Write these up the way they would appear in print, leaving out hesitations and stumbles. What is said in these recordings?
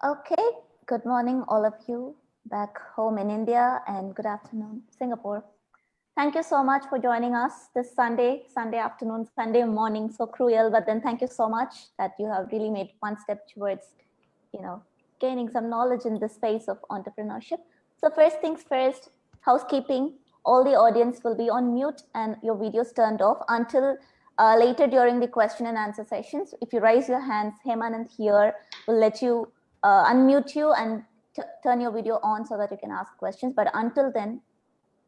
Okay, good morning, all of you back home in India, and good afternoon, Singapore. Thank you so much for joining us this Sunday afternoon, Sunday morning, so cruel, but then thank you so much that you have really made one step towards, gaining some knowledge in the space of entrepreneurship. So first things first, housekeeping. All the audience will be on mute and your videos turned off until later during the question and answer sessions. If you raise your hands, Hemanand here will let you unmute you and turn your video on so that you can ask questions. But until then,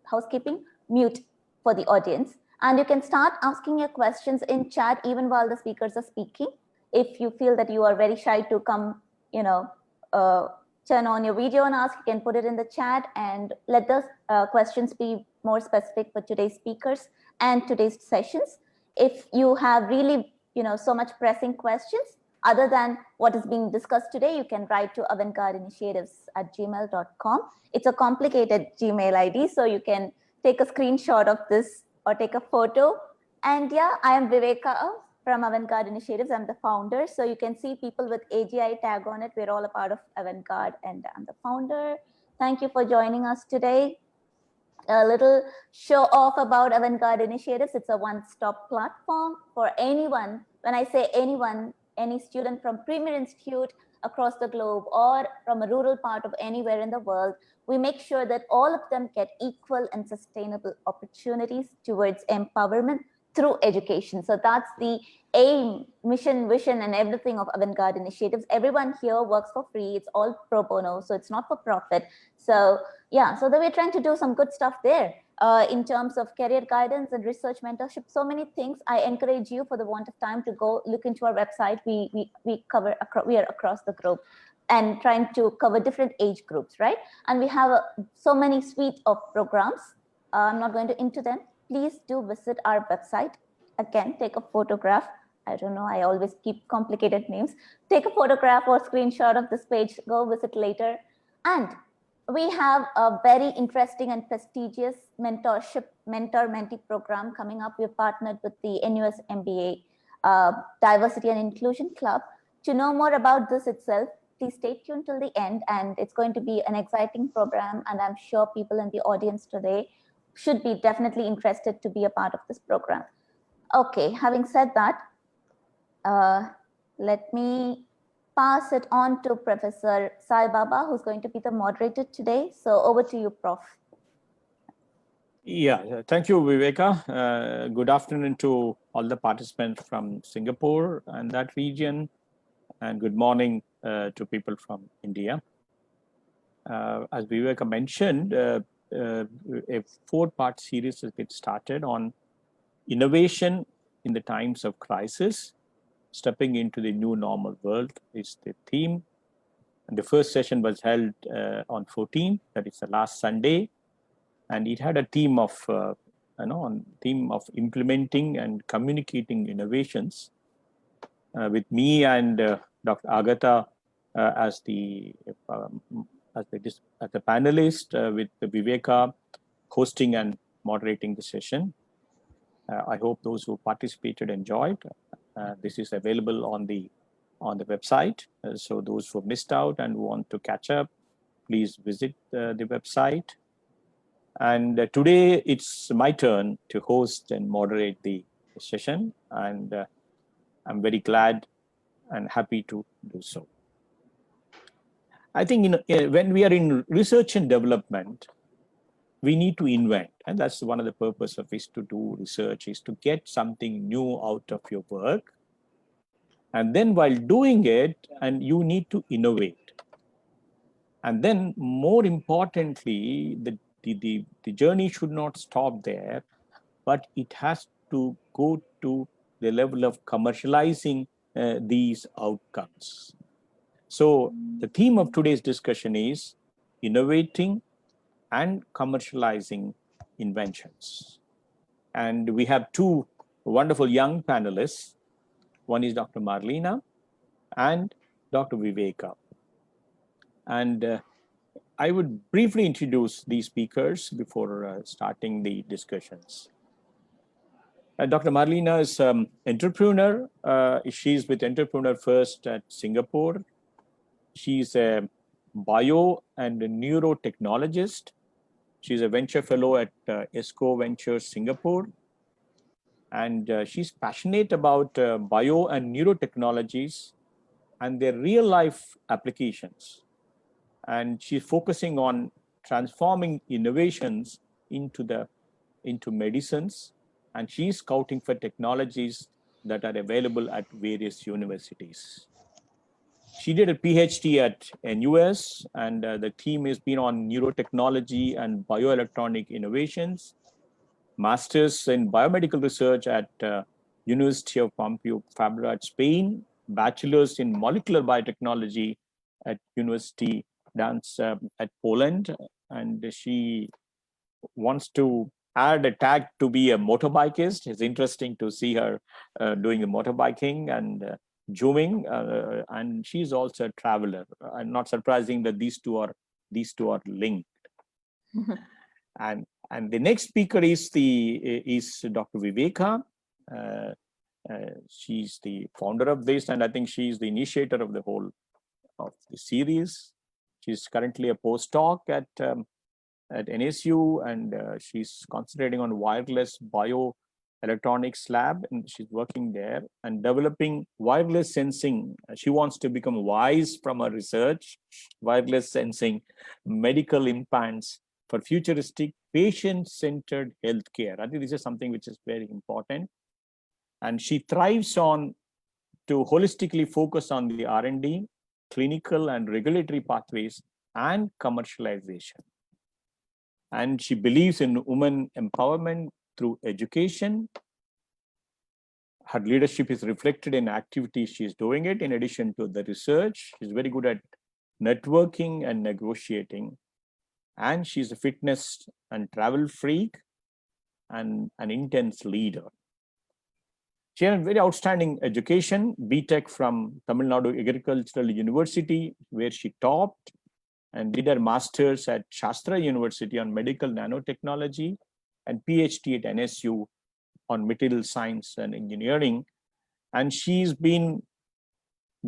housekeeping, mute for the audience. And you can start asking your questions in chat even while the speakers are speaking. If you feel that you are very shy to come, turn on your video and ask, you can put it in the chat and let the questions be more specific for today's speakers and today's sessions. If you have really, so much pressing questions, other than what is being discussed today, you can write to avantgardeinitiatives@gmail.com. It's a complicated Gmail ID, so you can take a screenshot of this or take a photo. And yeah, I am Viveka from Avantgarde Initiatives. I'm the founder. So you can see people with AGI tag on it. We're all a part of Avantgarde and I'm the founder. Thank you for joining us today. A little show off about Avantgarde Initiatives. It's a one-stop platform for anyone. When I say anyone, any student from Premier Institute across the globe or from a rural part of anywhere in the world, we make sure that all of them get equal and sustainable opportunities towards empowerment through education. So that's the aim, mission, vision, and everything of Avantgarde Initiatives. Everyone here works for free. It's all pro bono, so it's not for profit. So yeah, so that we're trying to do some good stuff there in terms of career guidance and research mentorship. So many things. I encourage you, for the want of time, to go look into our website. We are across the globe and trying to cover different age groups, right? And we have so many suite of programs. I'm not going to into them. Please do visit our website. Again, take a photograph. I don't know, I always keep complicated names. Take a photograph or screenshot of this page, go visit later. And we have a very interesting and prestigious mentor-mentee program coming up. We've partnered with the NUS MBA Diversity and Inclusion Club. To know more about this itself, please stay tuned till the end, and it's going to be an exciting program, and I'm sure people in the audience today should be definitely interested to be a part of this program. Okay, having said that, let me pass it on to Professor Sai Baba, who's going to be the moderator today. So over to you, Prof. Yeah, thank you, Viveka. Good afternoon to all the participants from Singapore and that region, and good morning to people from India. As Viveka mentioned, a 4-part series has been started on innovation in the times of crisis. Stepping into the new normal world is the theme. And the first session was held on 14th, that is the last Sunday. And it had a theme of, implementing and communicating innovations with me and Dr. Agatha as the panelist, with Viveka hosting and moderating the session. I hope those who participated enjoyed. This is available on the website. So those who missed out and want to catch up, please visit the website. And today it's my turn to host and moderate the session, and I'm very glad and happy to do so. I think when we are in research and development, we need to invent, and that's one of the purpose of is to do research, is to get something new out of your work. And then while doing it, and you need to innovate. And then more importantly, the journey should not stop there, but it has to go to the level of commercializing these outcomes. So the theme of today's discussion is innovating and commercializing inventions. And we have 2 wonderful young panelists. One is Dr. Marlena and Dr. Viveka. And I would briefly introduce these speakers before starting the discussions. Dr. Marlena is an entrepreneur. She's with Entrepreneur First at Singapore. She's a bio and a neurotechnologist. She's a venture fellow at ESCO Ventures Singapore. And she's passionate about bio and neurotechnologies and their real life applications. And she's focusing on transforming innovations into medicines. And she's scouting for technologies that are available at various universities. She did a PhD at NUS, and the team has been on neurotechnology and bioelectronic innovations, master's in biomedical research at University of Pompeu Fabra at Spain, bachelor's in molecular biotechnology at University Dance at Poland, and she wants to add a tag to be a motorbikist. It's interesting to see her doing the motorbiking and zooming, and she's also a traveler. And not surprising that these two are linked. And the next speaker is Dr. Viveka. She's the founder of this, and I think she's the initiator of the series. She's currently a postdoc at NSU, and she's concentrating on wireless bioelectronics lab, and she's working there and developing wireless sensing. She wants to become wise from her research, wireless sensing medical implants for futuristic patient-centered healthcare. I think this is something which is very important. And she thrives to holistically focus on the R&D, clinical and regulatory pathways, and commercialization. And she believes in women empowerment through education. Her leadership is reflected in activities she's doing it. In addition to the research, she's very good at networking and negotiating. And she's a fitness and travel freak and an intense leader. She had a very outstanding education, BTech from Tamil Nadu Agricultural University, where she topped, and did her master's at Shastra University on medical nanotechnology, and PhD at NSU on material science and engineering. And she's been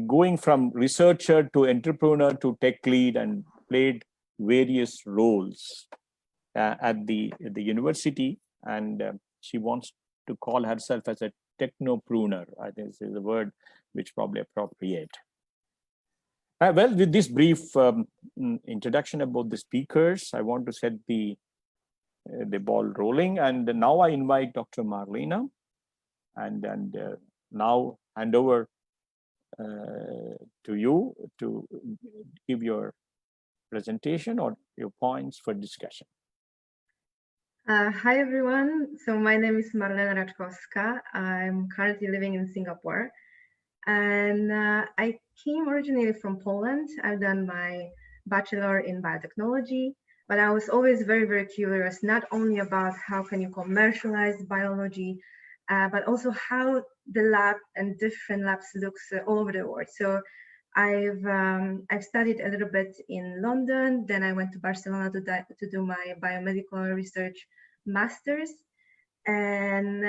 going from researcher to entrepreneur to tech lead, and played various roles at the university. And she wants to call herself as a technopreneur. I think this is a word which probably appropriate. Well, with this brief introduction about the speakers, I want to set the ball rolling. And now I invite Dr. Marlena, and now hand over to you to give your presentation or your points for discussion. Hi, everyone. So my name is Marlena I'm currently living in Singapore. And I came originally from Poland. I've done my bachelor in biotechnology, but I was always very, very curious, not only about how can you commercialize biology, but also how the lab and different labs looks all over the world. So I've studied a little bit in London, then I went to Barcelona to do my biomedical research master's. And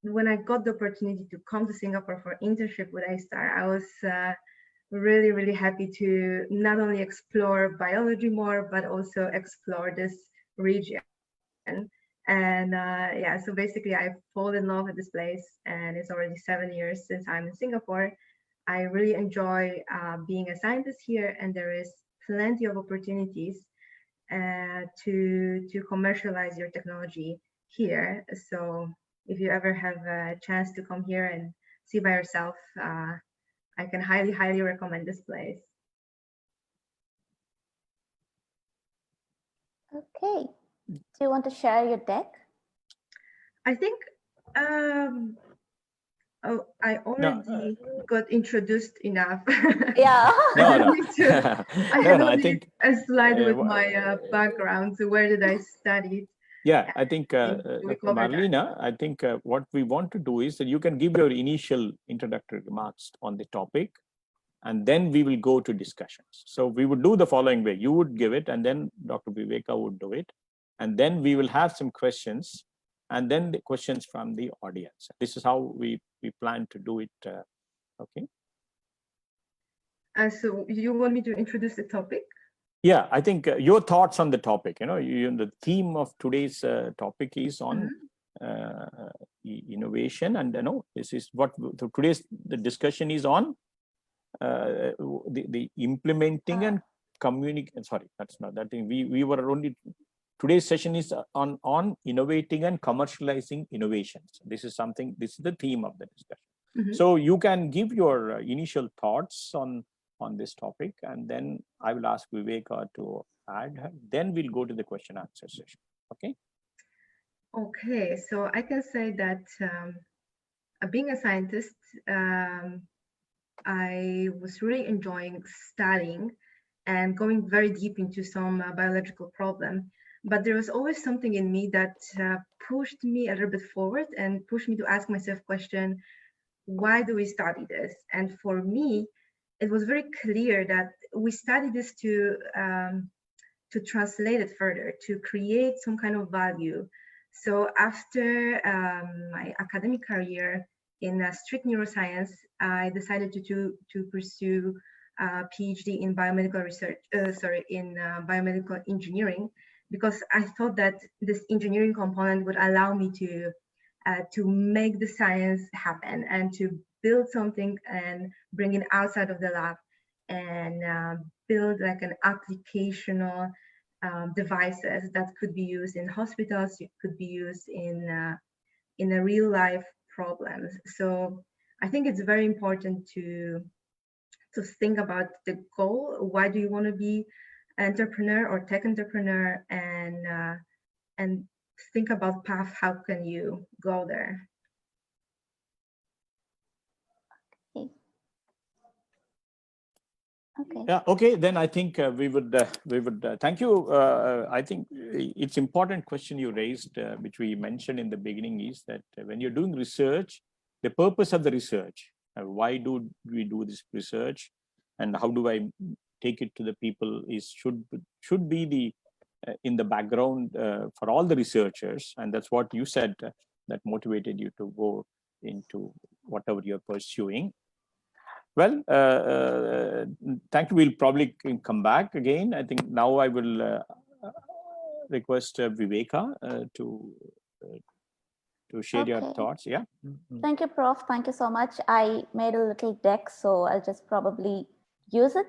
when I got the opportunity to come to Singapore for internship with A-Star, I was really, really happy to not only explore biology more, but also explore this region. And yeah, so basically I fall in love with this place, and it's already 7 years since I'm in Singapore. I really enjoy being a scientist here, and there is plenty of opportunities to commercialize your technology here. So if you ever have a chance to come here and see by yourself, I can highly, highly recommend this place. Okay. Do you want to share your deck? I think I already got introduced enough. Yeah. I think a slide with my background. So where did I study? Yeah, I think Marlena, I think what we want to do is that you can give your initial introductory remarks on the topic, and then we will go to discussions. So we would do the following way. You would give it, and then Dr. Viveka would do it. And then we will have some questions, and then the questions from the audience. This is how we plan to do it. Okay. So you want me to introduce the topic? Yeah, I think your thoughts on the topic. The theme of today's topic is on innovation, and this is what the discussion is on the implementing and communicating. Sorry, that's not that thing. We were only today's session is on innovating and commercializing innovations. This is the theme of the discussion. So you can give your initial thoughts on this topic, and then I will ask Viveka to add. Then we'll go to the question answer session. Okay. Okay, so I can say that being a scientist, I was really enjoying studying and going very deep into some biological problem. But there was always something in me that pushed me a little bit forward and pushed me to ask myself question, why do we study this? And for me, it was very clear that we study this to translate it further, to create some kind of value. So after my academic career in strict neuroscience, I decided to pursue a PhD in biomedical research, in biomedical engineering, because I thought that this engineering component would allow me to make the science happen and to build something and bring it outside of the lab and build like an applicational devices that could be used in hospitals, could be used in a real life problems. So I think it's very important to think about the goal. Why do you want to be an entrepreneur or tech entrepreneur, and think about path. How can you go there? Okay. Yeah. Okay. Then I think we would thank you. I think it's important question you raised, which we mentioned in the beginning, is that when you're doing research, the purpose of the research, why do we do this research, and how do I take it to the people, is should be the in the background for all the researchers, and that's what you said that motivated you to go into whatever you're pursuing. Well, thank you. We'll probably come back again. I think now I will request Viveka to share your thoughts. Yeah. Thank you, Prof. Thank you so much. I made a little deck, so I'll just probably use it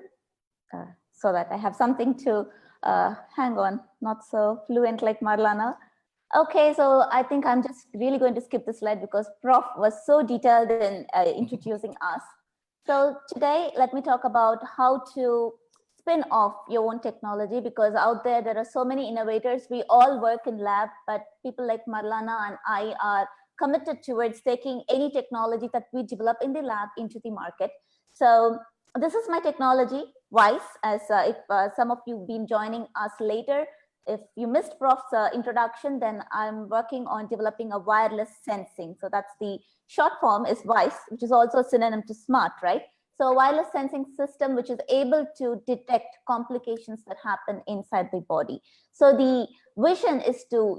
so that I have something to hang on, not so fluent like Marlena. Okay, so I think I'm just really going to skip this slide because Prof was so detailed in introducing us. So today, let me talk about how to spin off your own technology, because out there are so many innovators. We all work in lab, but people like Marlena and I are committed towards taking any technology that we develop in the lab into the market. So this is my technology, WISE, as if some of you have been joining us later. If you missed Prof's introduction, then I'm working on developing a wireless sensing. So that's the short form is WISE, which is also a synonym to smart, right? So a wireless sensing system, which is able to detect complications that happen inside the body. So the vision is to,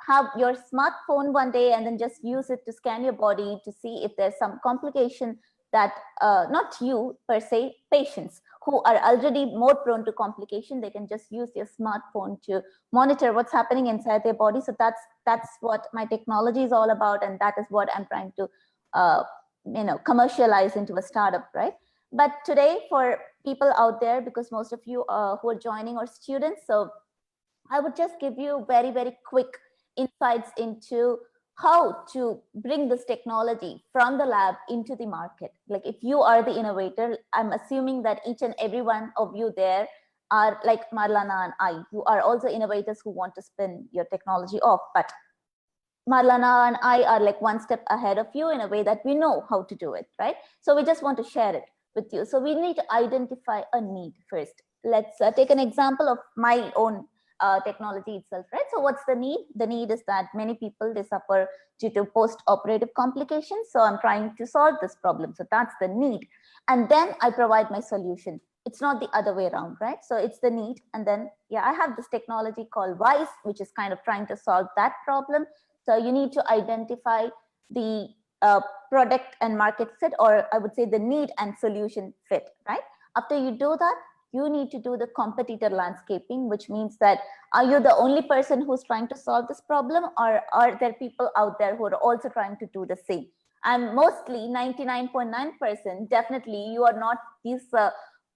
have your smartphone one day and then just use it to scan your body to see if there's some complication that not you per se, patients who are already more prone to complication, they can just use their smartphone to monitor what's happening inside their body. So that's what my technology is all about, and that is what I'm trying to commercialize into a startup, right? But today, for people out there, because most of you who are joining are students, so I would just give you very, very quick insights into how to bring this technology from the lab into the market. Like if you are the innovator, I'm assuming that each and every one of you there are like Marlena and I, who are also innovators who want to spin your technology off. But Marlena and I are like one step ahead of you in a way that we know how to do it, right? So we just want to share it with you. So we need to identify a need first. Let's take an example of my own technology itself, right? So what's the need? The need is that many people, they suffer due to post-operative complications. So I'm trying to solve this problem. So that's the need. And then I provide my solution. It's not the other way around, right? So it's the need. And then, yeah, I have this technology called WISE, which is kind of trying to solve that problem. So you need to identify the product and market fit, or I would say the need and solution fit, right? After you do that, you need to do the competitor landscaping, which means that are you the only person who's trying to solve this problem, or are there people out there who are also trying to do the same? And mostly 99.9%, definitely you are not this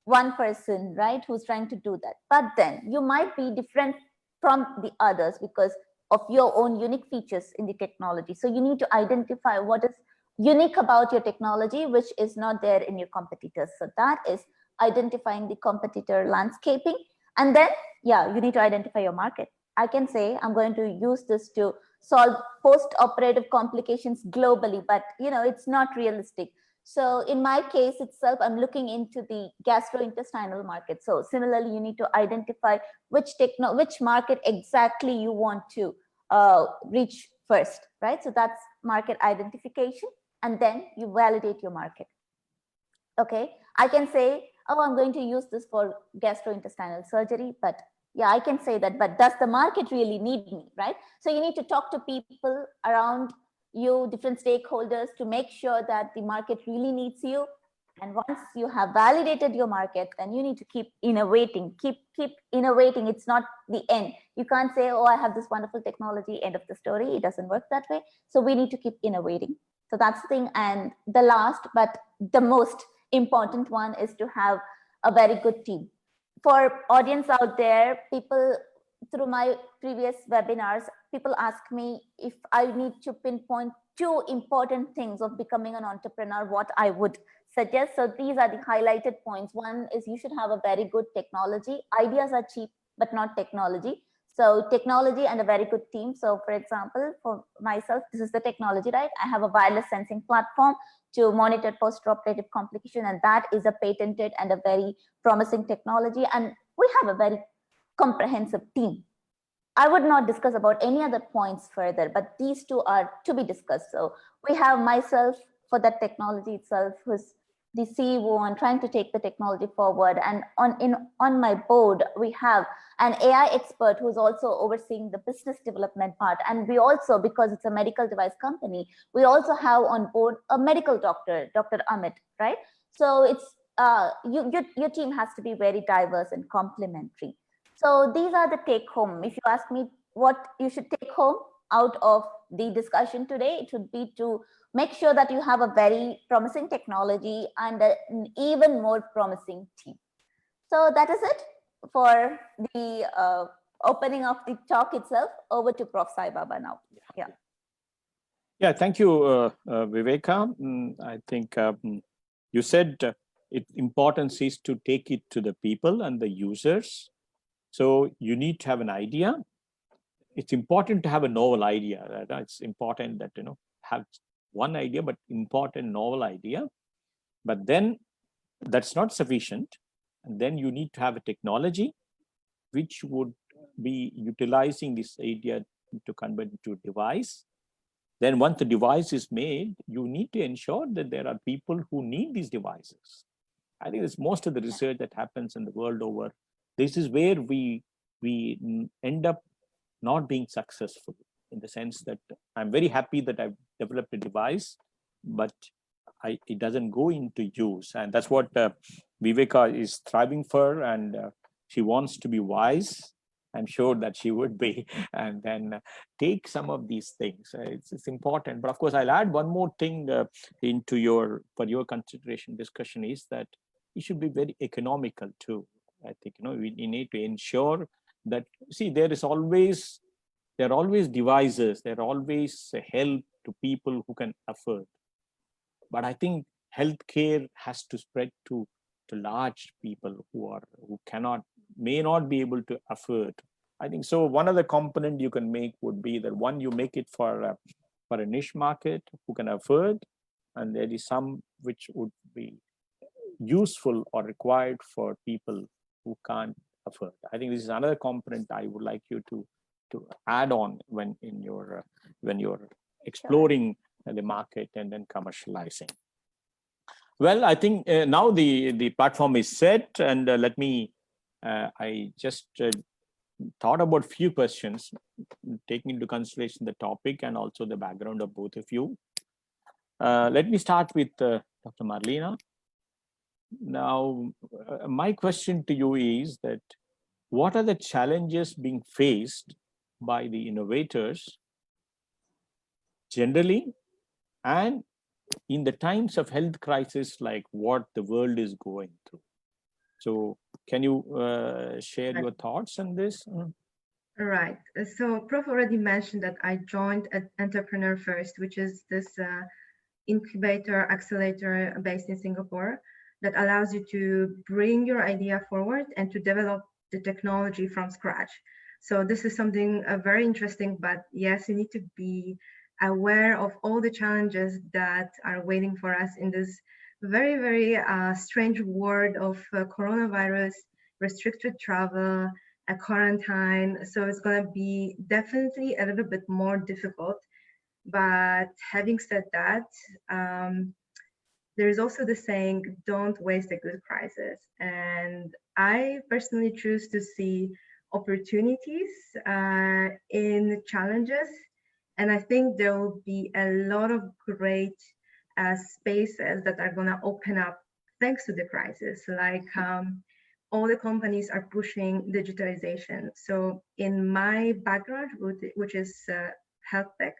one person, right, who's trying to do that. But then you might be different from the others because of your own unique features in the technology. So you need to identify what is unique about your technology, which is not there in your competitors. So that is identifying the competitor landscaping. And then, yeah, you need to identify your market. I can say I'm going to use this to solve post-operative complications globally, but it's not realistic. So in my case itself, I'm looking into the gastrointestinal market. So similarly, you need to identify which market exactly you want to reach first, right? So that's market identification, and then you validate your market. Okay, I can say, oh, I'm going to use this for gastrointestinal surgery, but yeah, I can say that, but does the market really need me, right? So you need to talk to people around you, different stakeholders, to make sure that the market really needs you. And once you have validated your market, then you need to keep innovating, keep innovating. It's not the end. You can't say, oh, I have this wonderful technology, end of the story. It doesn't work that way. So we need to keep innovating. So that's the thing. And the last, but the most important one, is to have a very good team. For audience out there, people, through my previous webinars, people ask me if I need to pinpoint 2 important things of becoming an entrepreneur, what I would suggest. So these are the highlighted points. One is you should have a very good technology. Ideas are cheap, but not technology. So technology and a very good team. So for example, for myself, this is the technology, right? I have a wireless sensing platform to monitor post-operative complication, and that is a patented and a very promising technology. And we have a very comprehensive team. I would not discuss about any other points further, but these 2 are to be discussed. So we have myself for that technology itself, who's the CEO and trying to take the technology forward. And on my board, we have an AI expert who's also overseeing the business development part. And we also, because it's a medical device company, we also have on board a medical doctor, Dr. Amit, right? So it's your team has to be very diverse and complementary. So these are the take home. If you ask me what you should take home out of the discussion today, it would be to make sure that you have a very promising technology and an even more promising team. So that is it for the opening of the talk itself. Over to Prof. Sai Baba now. Yeah. Yeah, thank you, Viveka. I think you said its importance is to take it to the people and the users. So you need to have an idea. It's important to have a novel idea. It's important that, have one idea, but important novel idea. But then that's not sufficient. And then you need to have a technology which would be utilizing this idea to convert into a device. Then once the device is made, you need to ensure that there are people who need these devices. I think it's most of the research that happens in the world over. This is where we end up not being successful, in the sense that I'm very happy that I've developed a device, but it doesn't go into use. And that's what Viveka is striving for. And she wants to be wise. I'm sure that she would be, and then take some of these things. It's important. But of course, I'll add one more thing for your consideration discussion, is that it should be very economical too. I think, we need to ensure that, see, there are always devices, there are always help to people who can afford. But I think healthcare has to spread to large people who may not be able to afford. I think so. One of the component you can make would be that, one, you make it for a niche market who can afford, and there is some which would be useful or required for people who can't afford. I think this is another component I would like you to add on when you're exploring the market and then commercializing. Well, I think now the platform is set, and let me. I just thought about a few questions, taking into consideration the topic and also the background of both of you. Let me start with Dr. Marlena. Now, my question to you is that what are the challenges being faced by the innovators generally, and in the times of health crisis like what the world is going through? So can you share your thoughts on this? Right. So Prof already mentioned that I joined Entrepreneur First, which is this incubator accelerator based in Singapore that allows you to bring your idea forward and to develop the technology from scratch. So this is something very interesting, but yes, you need to be aware of all the challenges that are waiting for us in this very, very strange world of coronavirus, restricted travel, a quarantine. So it's going to be definitely a little bit more difficult. But having said that, there is also the saying, don't waste a good crisis. And I personally choose to see opportunities in challenges. And I think there will be a lot of great spaces that are going to open up thanks to the crisis. Like all the companies are pushing digitalization. So in my background, which is health tech,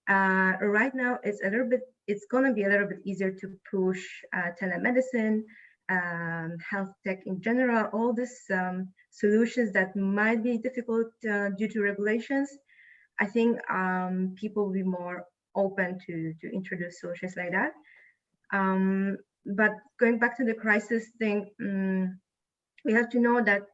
right now it's going to be a little bit easier to push telemedicine, health tech in general, all these solutions that might be difficult due to regulations. I think people will be more open to introduce solutions like that. But going back to the crisis thing, we have to know that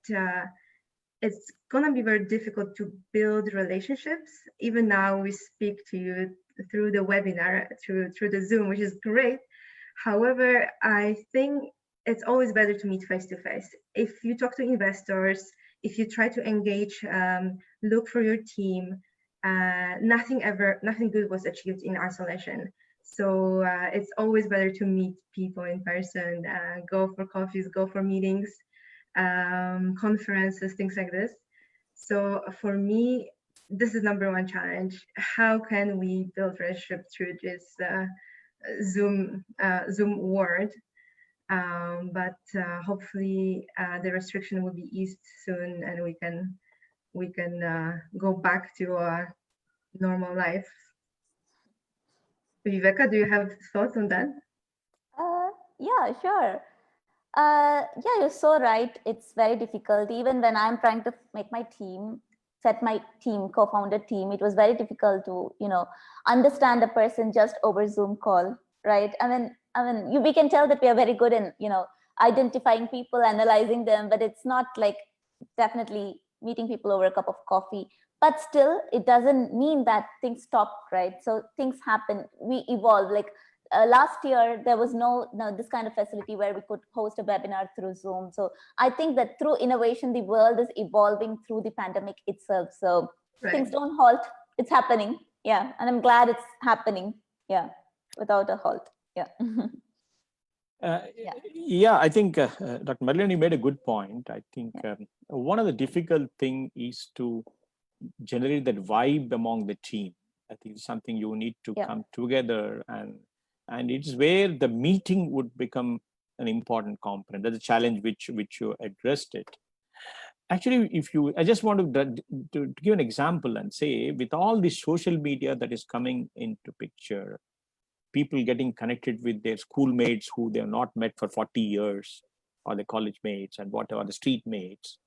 it's gonna be very difficult to build relationships. Even now we speak to you through the webinar, through the Zoom, which is great. However, I think it's always better to meet face to face. If you talk to investors, if you try to engage, look for your team, nothing good was achieved in isolation. So it's always better to meet people in person, go for coffees, go for meetings, conferences, things like this. So for me, this is number one challenge. How can we build relationship through this Zoom world? But hopefully the restriction will be eased soon, and we can go back to our normal life. Viveka, do you have thoughts on that? Yeah, sure. Yeah, you're so right. It's very difficult. Even when I'm trying to make my team, set my team, co-founder team, it was very difficult to, understand a person just over Zoom call, right? We can tell that we are very good in, identifying people, analyzing them, but it's not like definitely meeting people over a cup of coffee. But still, it doesn't mean that things stop, right? So things happen, we evolve. Like last year, there was no this kind of facility where we could host a webinar through Zoom. So I think that through innovation, the world is evolving through the pandemic itself. So things don't halt, it's happening. Yeah, and I'm glad it's happening. Yeah, without a halt. Yeah. Yeah, I think Dr. Marlena, you made a good point. I think one of the difficult thing is to generate that vibe among the team. I think it's something you need to come together, and it's where the meeting would become an important component. That's a challenge which you addressed it. Actually, I just want to give an example and say, with all the social media that is coming into picture, people getting connected with their schoolmates who they have not met for 40 years, or their college mates and whatever, the street mates.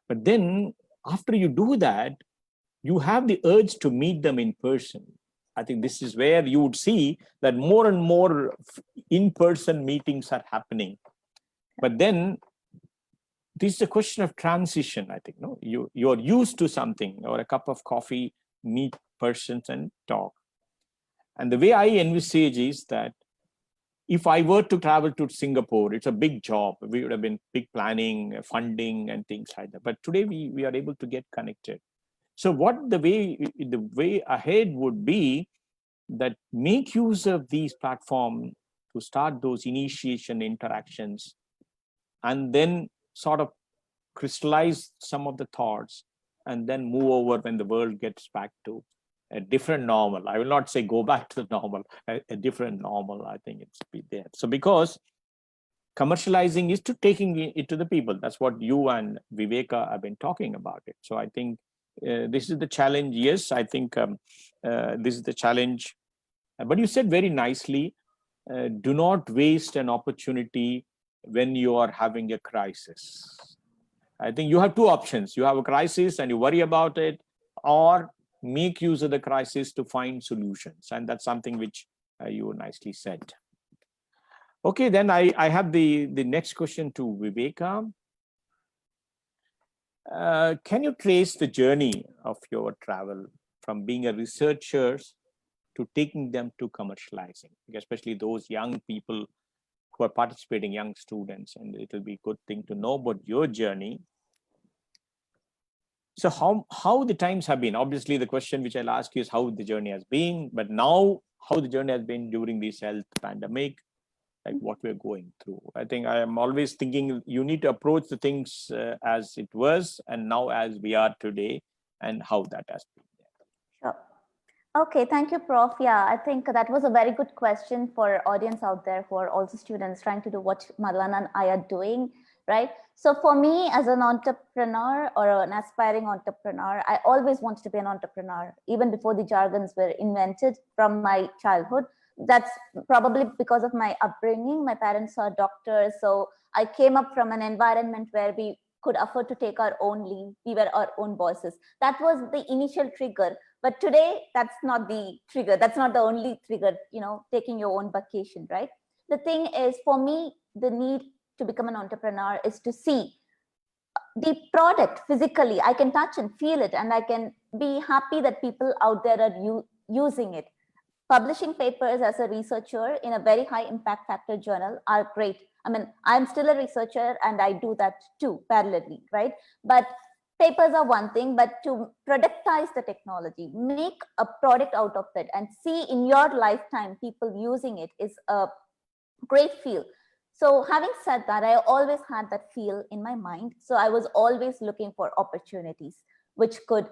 But then after you do that, you have the urge to meet them in person. I think this is where you would see that more and more in-person meetings are happening. But then this is a question of transition, I think. No, you're used to something, or a cup of coffee, meet persons and talk. And the way I envisage is that if I were to travel to Singapore, it's a big job. We would have been big planning, funding, and things like that. But today we are able to get connected. So the way ahead would be that make use of these platforms to start those initiation interactions, and then sort of crystallize some of the thoughts, and then move over when the world gets back to a different normal. I will not say go back to the normal, a different normal. I think it's be there. So because commercializing is to taking it to the people. That's what you and Viveka have been talking about it. So I think this is the challenge. Yes, I think this is the challenge. But you said very nicely, do not waste an opportunity when you are having a crisis. I think you have two options. You have a crisis and you worry about it, or make use of the crisis to find solutions. And that's something which you nicely said. Okay, then I have the next question to Viveka. Can you trace the journey of your travel from being a researcher to taking them to commercializing, especially those young people who are participating, young students, and it will be a good thing to know about your journey. So how the times have been? Obviously, the question which I'll ask you is how the journey has been, but now how the journey has been during this health pandemic, like what we're going through. I think I am always thinking you need to approach the things as it was and now as we are today, and how that has been. Sure. Okay, thank you, Prof. Yeah, I think that was a very good question for audience out there who are also students trying to do what Marlena and I are doing, right? So for me as an entrepreneur or an aspiring entrepreneur, I always wanted to be an entrepreneur, even before the jargons were invented from my childhood. That's probably because of my upbringing. My parents are doctors, so I came up from an environment where we could afford to take our own leave. We were our own bosses. That was the initial trigger. But today, that's not the trigger. That's not the only trigger, taking your own vacation, right? The thing is, for me, the need to become an entrepreneur is to see the product physically. I can touch and feel it, and I can be happy that people out there are using it. Publishing papers as a researcher in a very high impact factor journal are great. I mean, I'm still a researcher and I do that too parallelly, right? But papers are one thing, but to productize the technology, make a product out of it and see in your lifetime people using it is a great feel. So having said that, I always had that feel in my mind. So I was always looking for opportunities which could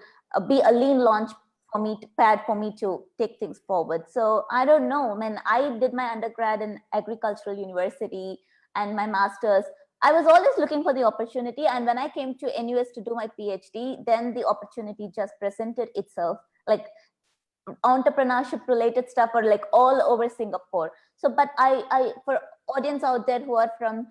be a lean launch for me, pad for me to take things forward. So I don't know, I mean, I did my undergrad in agricultural university and my master's. I was always looking for the opportunity. And when I came to NUS to do my PhD, then the opportunity just presented itself, like entrepreneurship related stuff are like all over Singapore. So, but I for audience out there who are from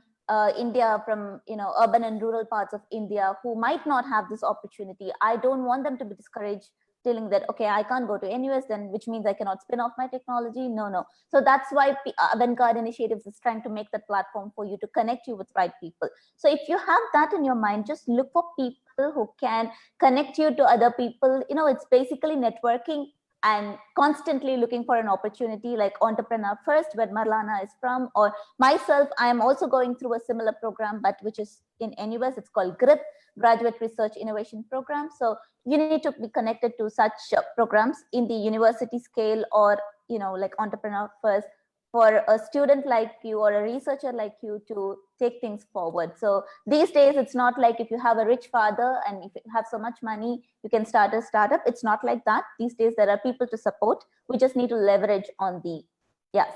India, from urban and rural parts of India who might not have this opportunity, I don't want them to be discouraged, telling that, okay, I can't go to NUS, then which means I cannot spin off my technology. No. So that's why Avant-Garde Initiatives is trying to make that platform for you to connect you with right people. So if you have that in your mind, just look for people who can connect you to other people. It's basically networking and constantly looking for an opportunity, like Entrepreneur First, where Marlena is from, or myself. I am also going through a similar program, but which is in NUS. It's called GRIP, Graduate Research Innovation Program. So you need to be connected to such programs in the university scale, or like Entrepreneur First, for a student like you or a researcher like you to take things forward. So these days, it's not like if you have a rich father and if you have so much money, you can start a startup. It's not like that. These days, there are people to support. We just need to leverage on the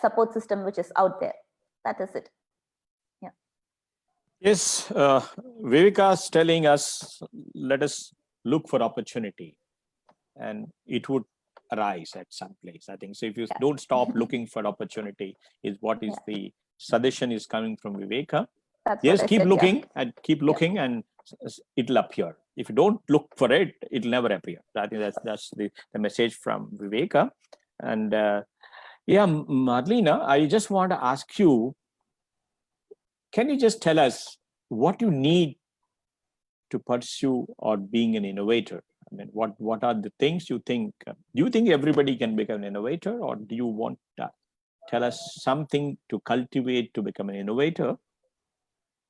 support system which is out there. That is it. Yeah. Yes, Viveka is telling us, let us look for opportunity and it would arise at some place. I think so. If you don't stop looking for opportunity, is what is the suggestion is coming from Viveka. Yes, keep looking and keep looking, and it'll appear. If you don't look for it, it'll never appear. I think that's the message from Viveka. And Marlena, I just want to ask you, can you just tell us what you need to pursue or being an innovator? I mean, what are the things you think? Do you think everybody can become an innovator, or do you want to tell us something to cultivate to become an innovator?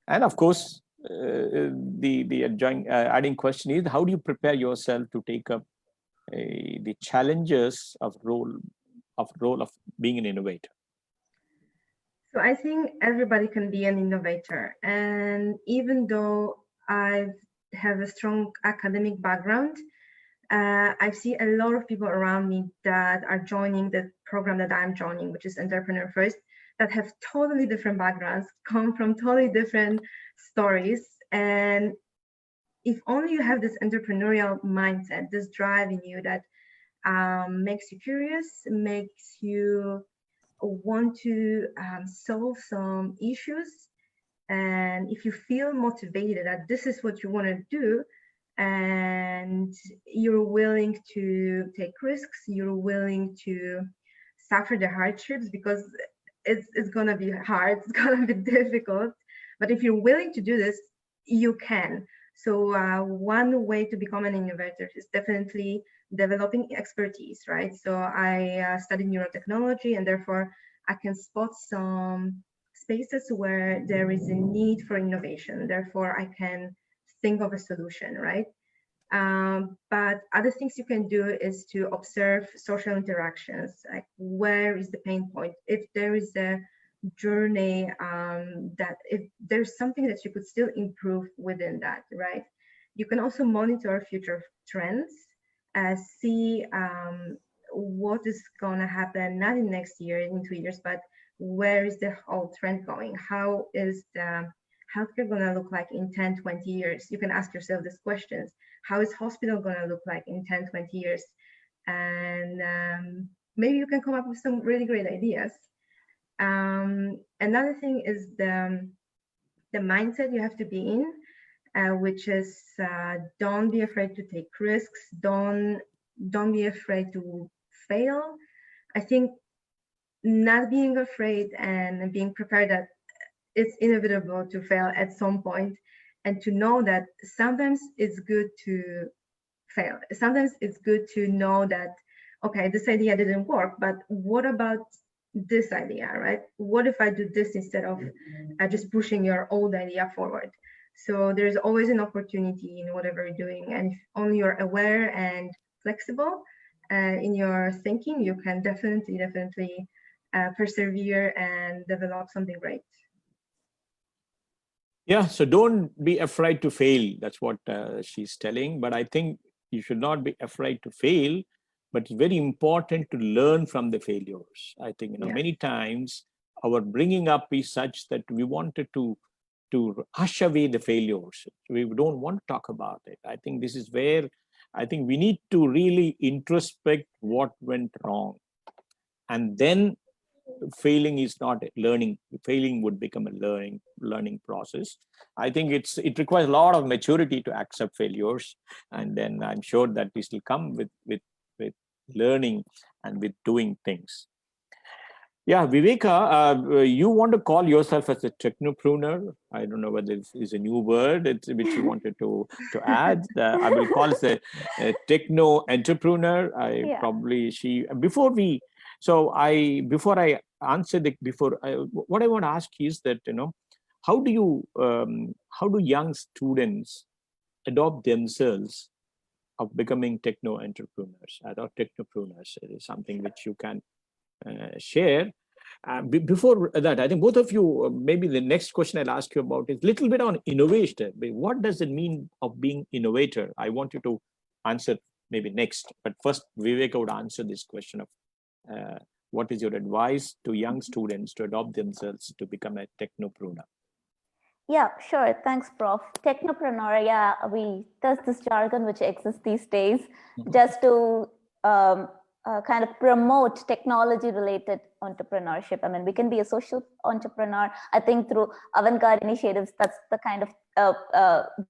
And of course, the adding question is, how do you prepare yourself to take up the challenges of role of being an innovator? So I think everybody can be an innovator, and even though I have a strong academic background, I see a lot of people around me that are joining the program that I'm joining, which is Entrepreneur First, that have totally different backgrounds, come from totally different stories. And if only you have this entrepreneurial mindset, this drive in you that makes you curious, makes you want to solve some issues. And if you feel motivated that this is what you want to do, and you're willing to take risks, you're willing to suffer the hardships, because it's going to be hard, it's going to be difficult. But if you're willing to do this, you can. So one way to become an innovator is definitely developing expertise, right? So I studied neurotechnology, and therefore I can spot some spaces where there is a need for innovation. Therefore, I can think of a solution, right? But other things you can do is to observe social interactions, like where is the pain point? If there is a journey that if there's something that you could still improve within that, right? You can also monitor future trends, see what is going to happen, not in next year, in 2 years, but where is the whole trend going? How is the healthcare going to look like in 10, 20 years? You can ask yourself these questions. How is hospital going to look like in 10, 20 years? And maybe you can come up with some really great ideas. Another thing is the mindset you have to be in, which is don't be afraid to take risks. Don't be afraid to fail. I think not being afraid and being prepared that it's inevitable to fail at some point, and to know that sometimes it's good to fail. Sometimes it's good to know that, okay, this idea didn't work, but what about this idea, right? What if I do this instead of just pushing your old idea forward? So there's always an opportunity in whatever you're doing, and if only you're aware and flexible in your thinking, you can definitely persevere and develop something great. Yeah, so don't be afraid to fail. That's what she's telling. But I think you should not be afraid to fail, but it's very important to learn from the failures. I think, many times our bringing up is such that we wanted to hush away the failures. We don't want to talk about it. I think this is where I think we need to really introspect what went wrong. And then failing is not learning. Failing would become a learning process. I think it requires a lot of maturity to accept failures, and then I'm sure that this will come with learning and with doing things. Yeah, Viveka, you want to call yourself as a technopreneur. I don't know whether this is a new word which you wanted to add. I will call it a techno entrepreneur. Before I answer what I want to ask is that, how do young students adopt themselves of becoming techno entrepreneurs or technopreneurs? It is something which you can share. Before that, I think both of you, maybe the next question I'll ask you about is a little bit on innovation. What does it mean of being innovator? I want you to answer maybe next, but first Viveka would answer this question of what is your advice to young students to adopt themselves to become a technopreneur? Yeah, sure. Thanks, Prof. Technopreneur, there's this jargon which exists these days just to kind of promote technology-related entrepreneurship. I mean, we can be a social entrepreneur. I think through avant-garde initiatives, that's the kind of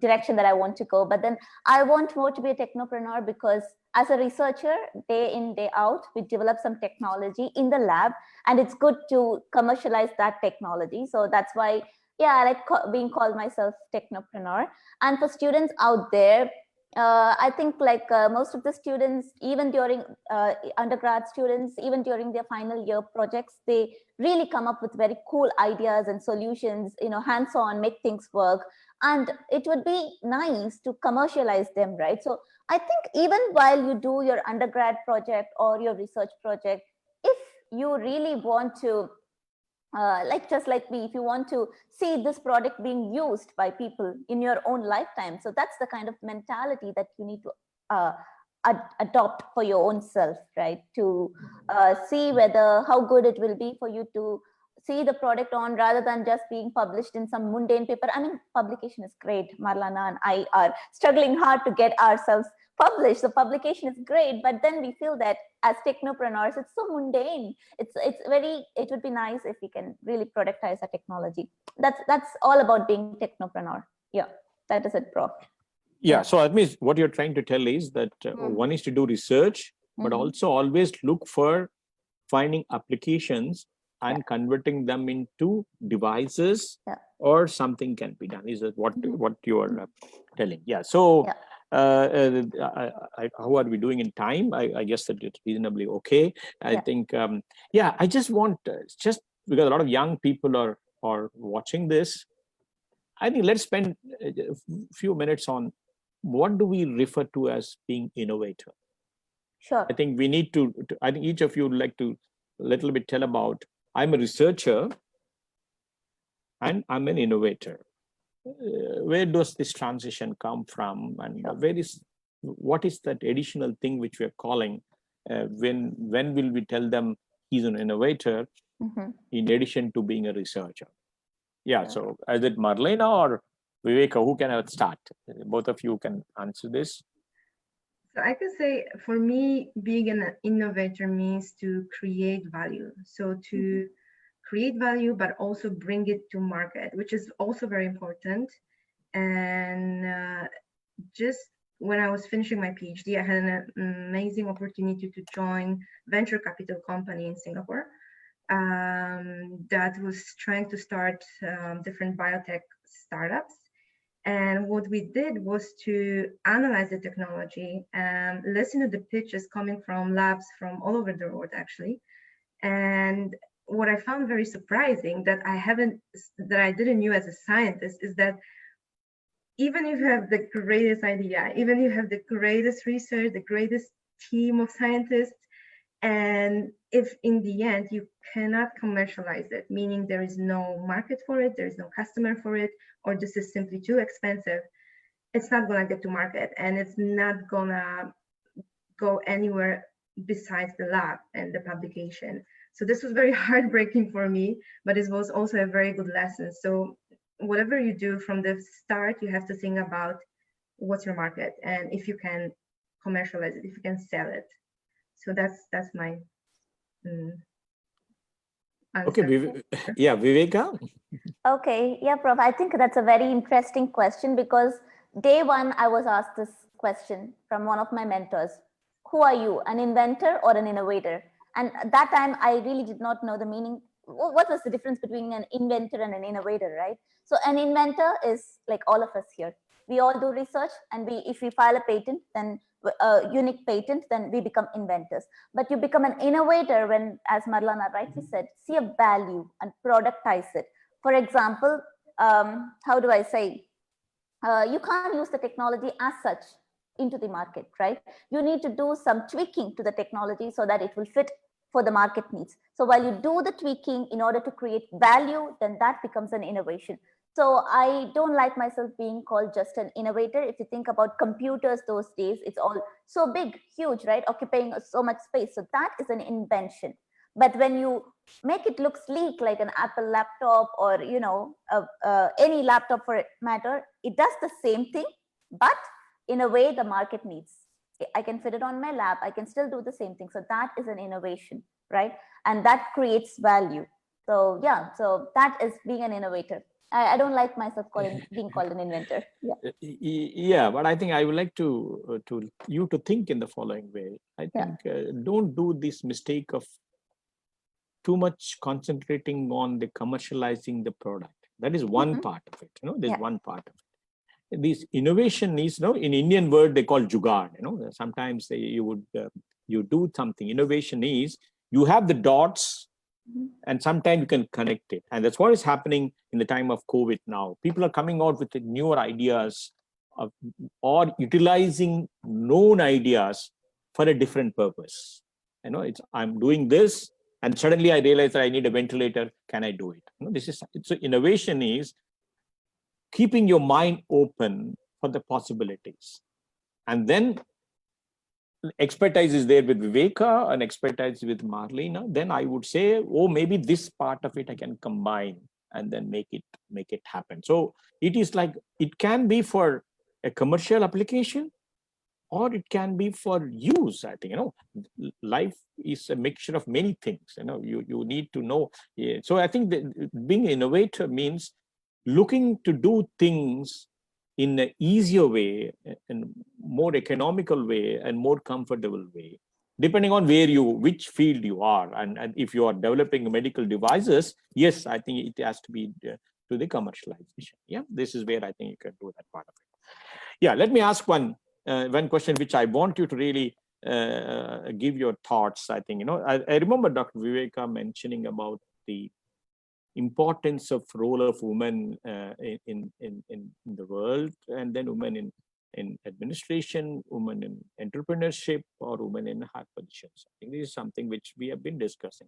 direction that I want to go. But then I want more to be a technopreneur because as a researcher, day in, day out, we develop some technology in the lab, and it's good to commercialize that technology. So that's why, I like being called myself technopreneur. And for students out there, I think most of the students, even during undergrad students, even during their final year projects, they really come up with very cool ideas and solutions, hands-on, make things work. And it would be nice to commercialize them, right? So I think even while you do your undergrad project or your research project, if you really want to just like me, if you want to see this product being used by people in your own lifetime, so that's the kind of mentality that you need to adopt for your own self, right? To see how good it will be for you to see the product on rather than just being published in some mundane paper. I mean, publication is great. Marlena and I are struggling hard to get ourselves published. So publication is great, but then we feel that as technopreneurs, it's so mundane. It would be nice if we can really productize our technology. That's all about being technopreneur. Yeah, that is it, Prof. Yeah, so that means what you're trying to tell is that one is to do research, but also always look for finding applications and converting them into devices or something can be done. Is that what you are telling? Yeah. So how are we doing in time? I guess that it's reasonably okay. I think, I just want, just because a lot of young people are watching this, I think let's spend a few minutes on what do we refer to as being innovator. Sure. I think we need to I think each of you would like to a little bit tell about, I'm a researcher and I'm an innovator. Where does this transition come from, and what is that additional thing which we are calling when will we tell them he's an innovator in addition to being a researcher? So is it Marlena or Viveka? Who can start? Both of you can answer this. So I can say, for me, being an innovator means to create value. So to create value, but also bring it to market, which is also very important. And just when I was finishing my PhD, I had an amazing opportunity to join venture capital company in Singapore that was trying to start different biotech startups. And what we did was to analyze the technology and listen to the pitches coming from labs from all over the world, actually. And what I found very surprising that I didn't know as a scientist is that even if you have the greatest idea, even if you have the greatest research, the greatest team of scientists, and if in the end you cannot commercialize it, meaning there is no market for it, there is no customer for it, or this is simply too expensive, it's not gonna get to market and it's not gonna go anywhere besides the lab and the publication. So this was very heartbreaking for me, but it was also a very good lesson. So whatever you do from the start, you have to think about what's your market and if you can commercialize it, if you can sell it. So that's my answer. Okay, Viveka. Okay, yeah, Prof. I think that's a very interesting question because day one, I was asked this question from one of my mentors. Who are you, an inventor or an innovator? And at that time, I really did not know the meaning. What was the difference between an inventor and an innovator, right? So an inventor is like all of us here. We all do research, and if we file a patent, then a unique patent, then we become inventors. But you become an innovator when, as Marlena rightly said, see a value and productize it. For example, how do I say? You can't use the technology as such into the market, right? You need to do some tweaking to the technology so that it will fit for the market needs. So while you do the tweaking in order to create value, then that becomes an innovation. So I don't like myself being called just an innovator. If you think about computers those days, it's all so big, huge, right? Occupying so much space. So that is an invention. But when you make it look sleek, like an Apple laptop or, any laptop for matter, it does the same thing, but in a way the market needs. I can fit it on my lap. I can still do the same thing. So that is an innovation, right? And that creates value. So yeah, so that is being an innovator. I don't like myself being called an inventor. Yeah, but I think I would like to you to think in the following way. I think don't do this mistake of too much concentrating on the commercializing the product. That is one part of it. There's one part of it. This innovation is, in Indian word they call jugaad. Sometimes you do something. Innovation is you have the dots. And sometimes you can connect it. And that's what is happening in the time of COVID now. People are coming out with newer ideas or utilizing known ideas for a different purpose. I'm doing this and suddenly I realize that I need a ventilator. Can I do it? So innovation is keeping your mind open for the possibilities. And then expertise is there with Viveka and expertise with Marlena, then I would say, oh, maybe this part of it I can combine and then make it happen. So it is like, it can be for a commercial application, or it can be for use. I think, life is a mixture of many things. You need to know. Yeah. So I think that being an innovator means looking to do things in an easier way, and more economical way, and more comfortable way, depending on which field you are. And if you are developing medical devices, yes, I think it has to be to the commercialization. Yeah, this is where I think you can do that part of it. Yeah, let me ask one question which I want you to really give your thoughts. I think, I remember Dr. Viveka mentioning about the importance of role of women in the world, and then women in administration, women in entrepreneurship, or women in high positions. I think this is something which we have been discussing.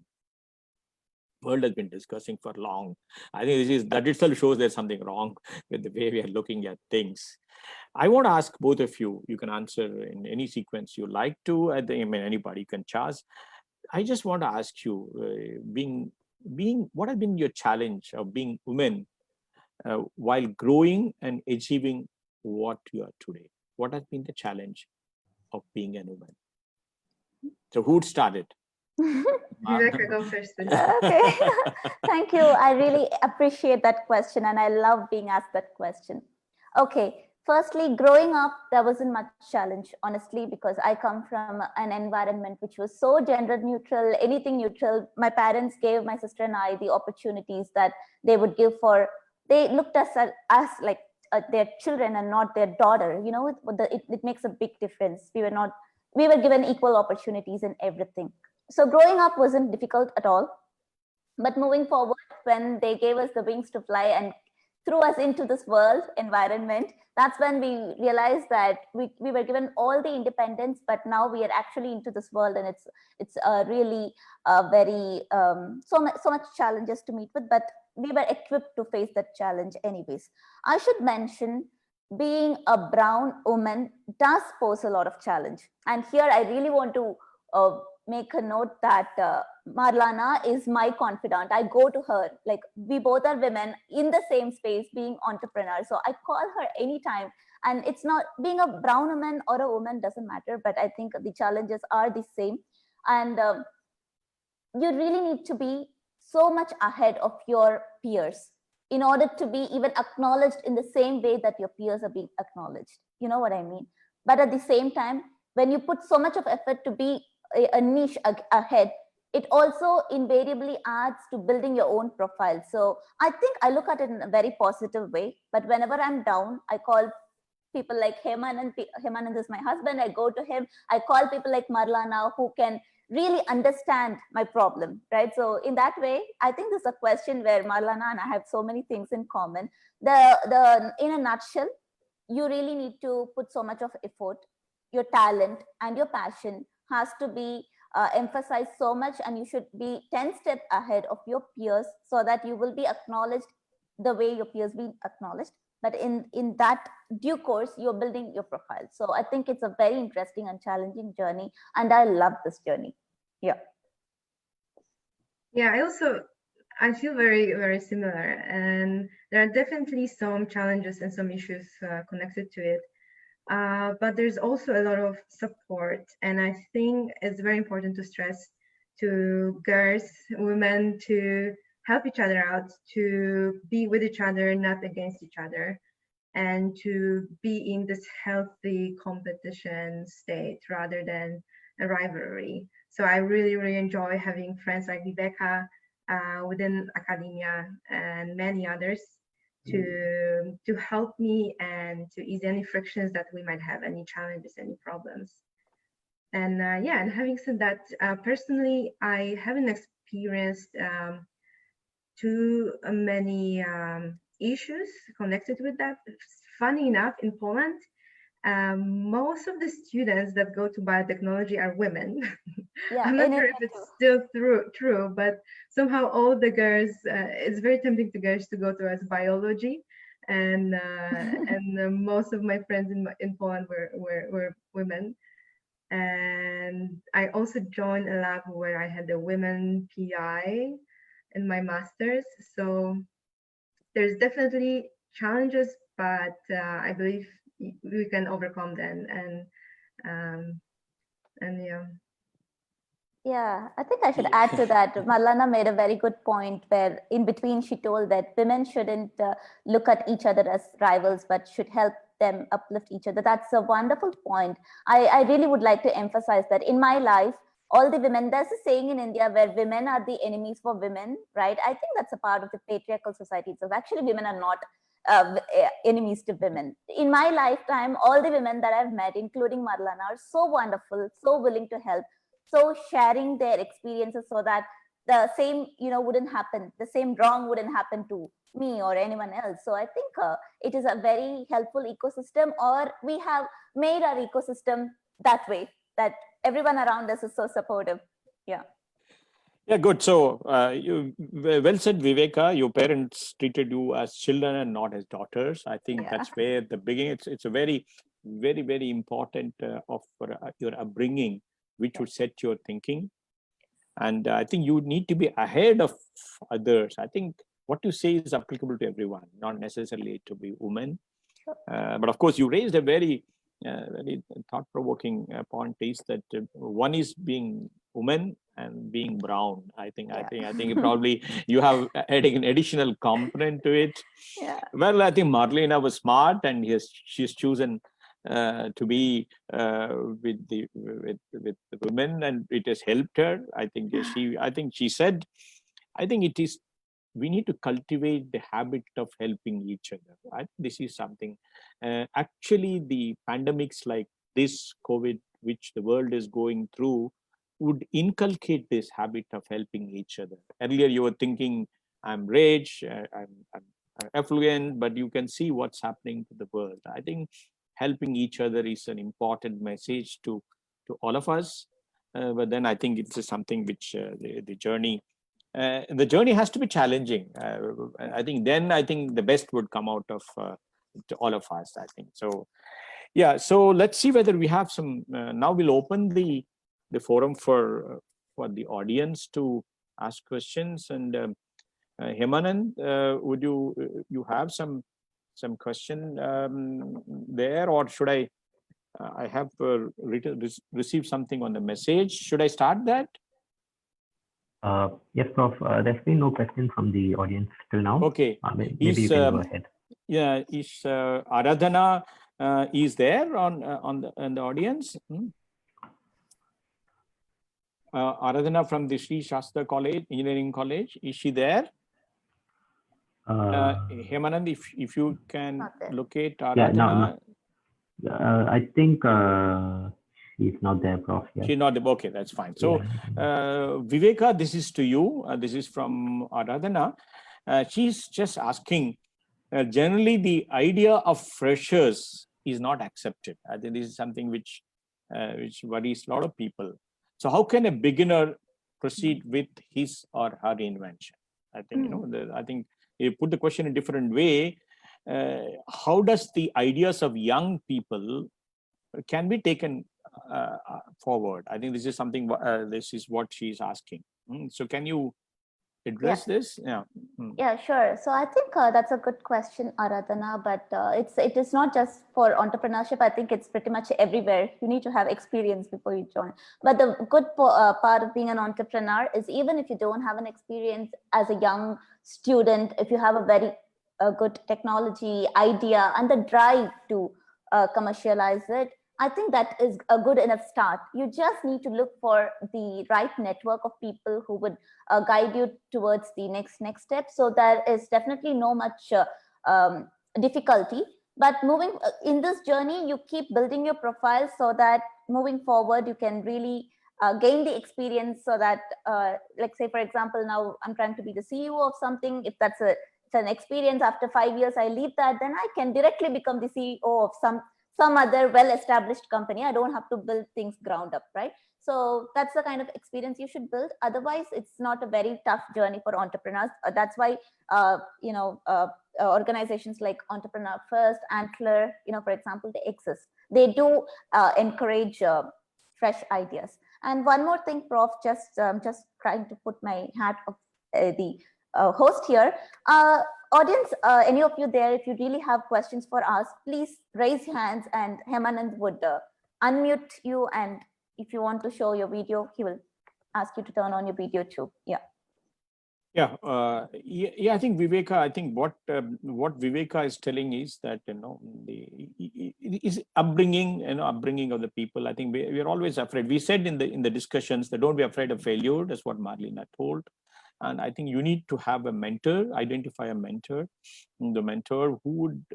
World has been discussing for long. I think that itself shows there's something wrong with the way we are looking at things. I want to ask both of you. You can answer in any sequence you like to. I think, anybody can charge. I just want to ask you, what has been your challenge of being women while growing and achieving what you are today? What has been the challenge of being a woman? So who'd started? Viveka, go first. Okay. Thank you. I really appreciate that question, and I love being asked that question. Okay. Firstly, growing up, there wasn't much challenge, honestly, because I come from an environment which was so gender neutral, anything neutral. My parents gave my sister and I the opportunities that they would give they looked at us like their children and not their daughter. It makes a big difference. We were given equal opportunities in everything. So growing up wasn't difficult at all. But moving forward, when they gave us the wings to fly and threw us into this world environment, that's when we realized that we were given all the independence, but now we are actually into this world, and it's really very so much challenges to meet with, but we were equipped to face that challenge anyways. I should mention, being a brown woman does pose a lot of challenge, and here I really want to make a note that Marlena is my confidant. I go to her, like, we both are women in the same space being entrepreneurs. So I call her anytime. And it's not, being a brown woman or a woman doesn't matter, but I think the challenges are the same. And you really need to be so much ahead of your peers in order to be even acknowledged in the same way that your peers are being acknowledged. You know what I mean? But at the same time, when you put so much of effort to be a niche ahead, it also invariably adds to building your own profile. So I think I look at it in a very positive way. But whenever I'm down, I call people like Hemanand is my husband. I go to him. I call people like Marlena who can really understand my problem, right? So in that way, I think this is a question where Marlena and I have so many things in common. In a nutshell, you really need to put so much of effort. Your talent and your passion has to be emphasized so much, and you should be 10 steps ahead of your peers so that you will be acknowledged the way your peers be acknowledged. But in that due course, you're building your profile. So I think it's a very interesting and challenging journey, and I love this journey. Yeah. Yeah, I feel very, very similar, and there are definitely some challenges and some issues connected to it. But there's also a lot of support, and I think it's very important to stress to girls, women, to help each other out, to be with each other, not against each other, and to be in this healthy competition state rather than a rivalry. So I really, really enjoy having friends like Viveka within academia and many others to help me and to ease any frictions that we might have, any challenges, any problems. And yeah, and having said that, personally, I haven't experienced too many issues connected with that. Funny enough, in Poland, most of the students that go to biotechnology are women. Yeah, I'm not sure if it's still true, but somehow all the girls, it's very tempting to girls to go to as biology, and most of my friends in Poland were women. And I also joined a lab where I had a women PI in my master's. So there's definitely challenges, but I believe we can overcome them. And yeah. Yeah, I think I should add to that. Marlena made a very good point where in between she told that women shouldn't look at each other as rivals, but should help them uplift each other. That's a wonderful point. I really would like to emphasize that in my life, all the women, there's a saying in India where women are the enemies for women, right? I think that's a part of the patriarchal society. So actually women are not enemies to women. In my lifetime, all the women that I've met, including Marlena, are so wonderful, so willing to help, so sharing their experiences so that the same wouldn't happen, the same wrong wouldn't happen to me or anyone else. So I think it is a very helpful ecosystem, or we have made our ecosystem that way, that everyone around us is so supportive. Yeah. Yeah, good. So you well said, Viveka. Your parents treated you as children and not as daughters. I think that's where the beginning. It's a very, very, very important of your upbringing, which would set your thinking. And I think you need to be ahead of others. I think what you say is applicable to everyone, not necessarily to be women. But of course, you raised a very, very thought-provoking point: is that one is being woman and being brown. I think probably you have adding an additional component to it. Yeah. Well, I think Marlena was smart, and she's chosen to be with the women, and it has helped her. I think she said, I think it is, we need to cultivate the habit of helping each other. This is something. Actually, the pandemics like this COVID, which the world is going through, would inculcate this habit of helping each other. Earlier, you were thinking, I'm rich, I'm affluent, but you can see what's happening to the world. I think helping each other is an important message to all of us. But then I think it's something which the journey has to be challenging. I think the best would come out of to all of us. I think so. Yeah. So let's see whether we have some. Now we'll open the forum for the audience to ask questions. And Hemanand, would you have some question there, or should I? I have received something on the message. Should I start that? Yes, Prof. There's been no question from the audience till now. Okay. Maybe you can go ahead. Yeah, is Aradhana is there on the audience? Aradhana from the Sri Shastra College, Engineering College, is she there? Hemanand, if you can locate Aradhana. Yeah, I think she's not there, Prof. Yeah. She's not there. Okay, that's fine. So, Viveka, this is to you. This is from Aradhana. She's just asking, generally the idea of freshers is not accepted. I think this is something which worries a lot of people. So how can a beginner proceed with his or her invention? I think, I think you put the question in a different way. How does the ideas of young people can be taken forward? I think this is something, this is what she's asking. So can you address this? Yeah. Yeah, sure. So I think that's a good question, Aradhana, but it is not just for entrepreneurship. I think it's pretty much everywhere. You need to have experience before you join. But the good part of being an entrepreneur is, even if you don't have an experience as a young student, if you have a very good technology idea and the drive to commercialize it, I think that is a good enough start. You just need to look for the right network of people who would guide you towards the next step. So there is definitely no much difficulty. But moving in this journey, you keep building your profile so that moving forward, you can really gain the experience. So that, like say, for example, now I'm trying to be the CEO of something. If that's an experience, after 5 years, I leave that, then I can directly become the CEO of some other well-established company. I don't have to build things ground up, right? So that's the kind of experience you should build. Otherwise, it's not a very tough journey for entrepreneurs. That's why, organizations like Entrepreneur First, Antler, for example, they exist. They do encourage fresh ideas. And one more thing, Prof, just trying to put my hat of the host here. Audience, any of you there, if you really have questions for us, please raise your hands and Hemanand would unmute you. And if you want to show your video, he will ask you to turn on your video too. Yeah. Yeah, I think Viveka. I think what Viveka is telling is that is upbringing, upbringing of the people. I think we are always afraid. We said in the discussions that don't be afraid of failure. That's what Marlena told. And I think you need to have a mentor, identify a mentor, the mentor who would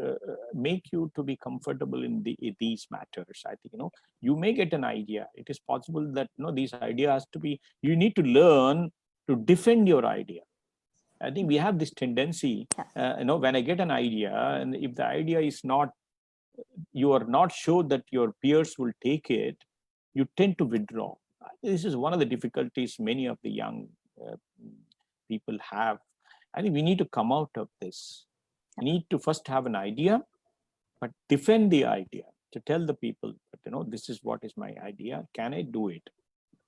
make you to be comfortable in these matters. I think, you may get an idea. It is possible that, these ideas to be, you need to learn to defend your idea. I think we have this tendency, when I get an idea, and if the idea is not, you are not sure that your peers will take it, you tend to withdraw. This is one of the difficulties many of the young people have. I think we need to come out of this. We need to first have an idea, but defend the idea, to tell the people that, this is what is my idea. Can I do it?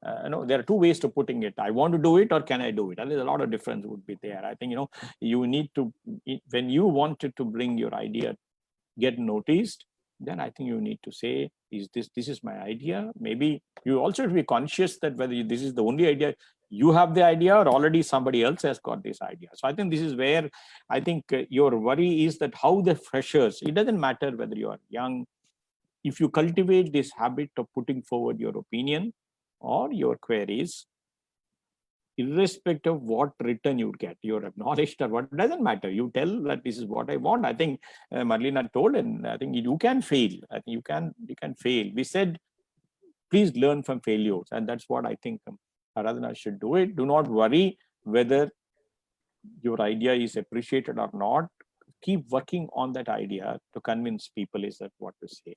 There are two ways to putting it. I want to do it, or can I do it? And there's a lot of difference would be there. I think, you need to, when you wanted to bring your idea, get noticed, then I think you need to say, this is my idea. Maybe you also have to be conscious that whether this is the only idea, you have the idea, or already somebody else has got this idea. So I think this is where I think your worry is that how the freshers, it doesn't matter whether you are young, if you cultivate this habit of putting forward your opinion or your queries, irrespective of what return you get, you're acknowledged or what, doesn't matter. You tell that this is what I want. I think Marlena told, and I think you can fail. I think you can fail. We said, please learn from failures, and that's what I think Aradhana should do it. Do not worry whether your idea is appreciated or not. Keep working on that idea to convince people, is that what to say.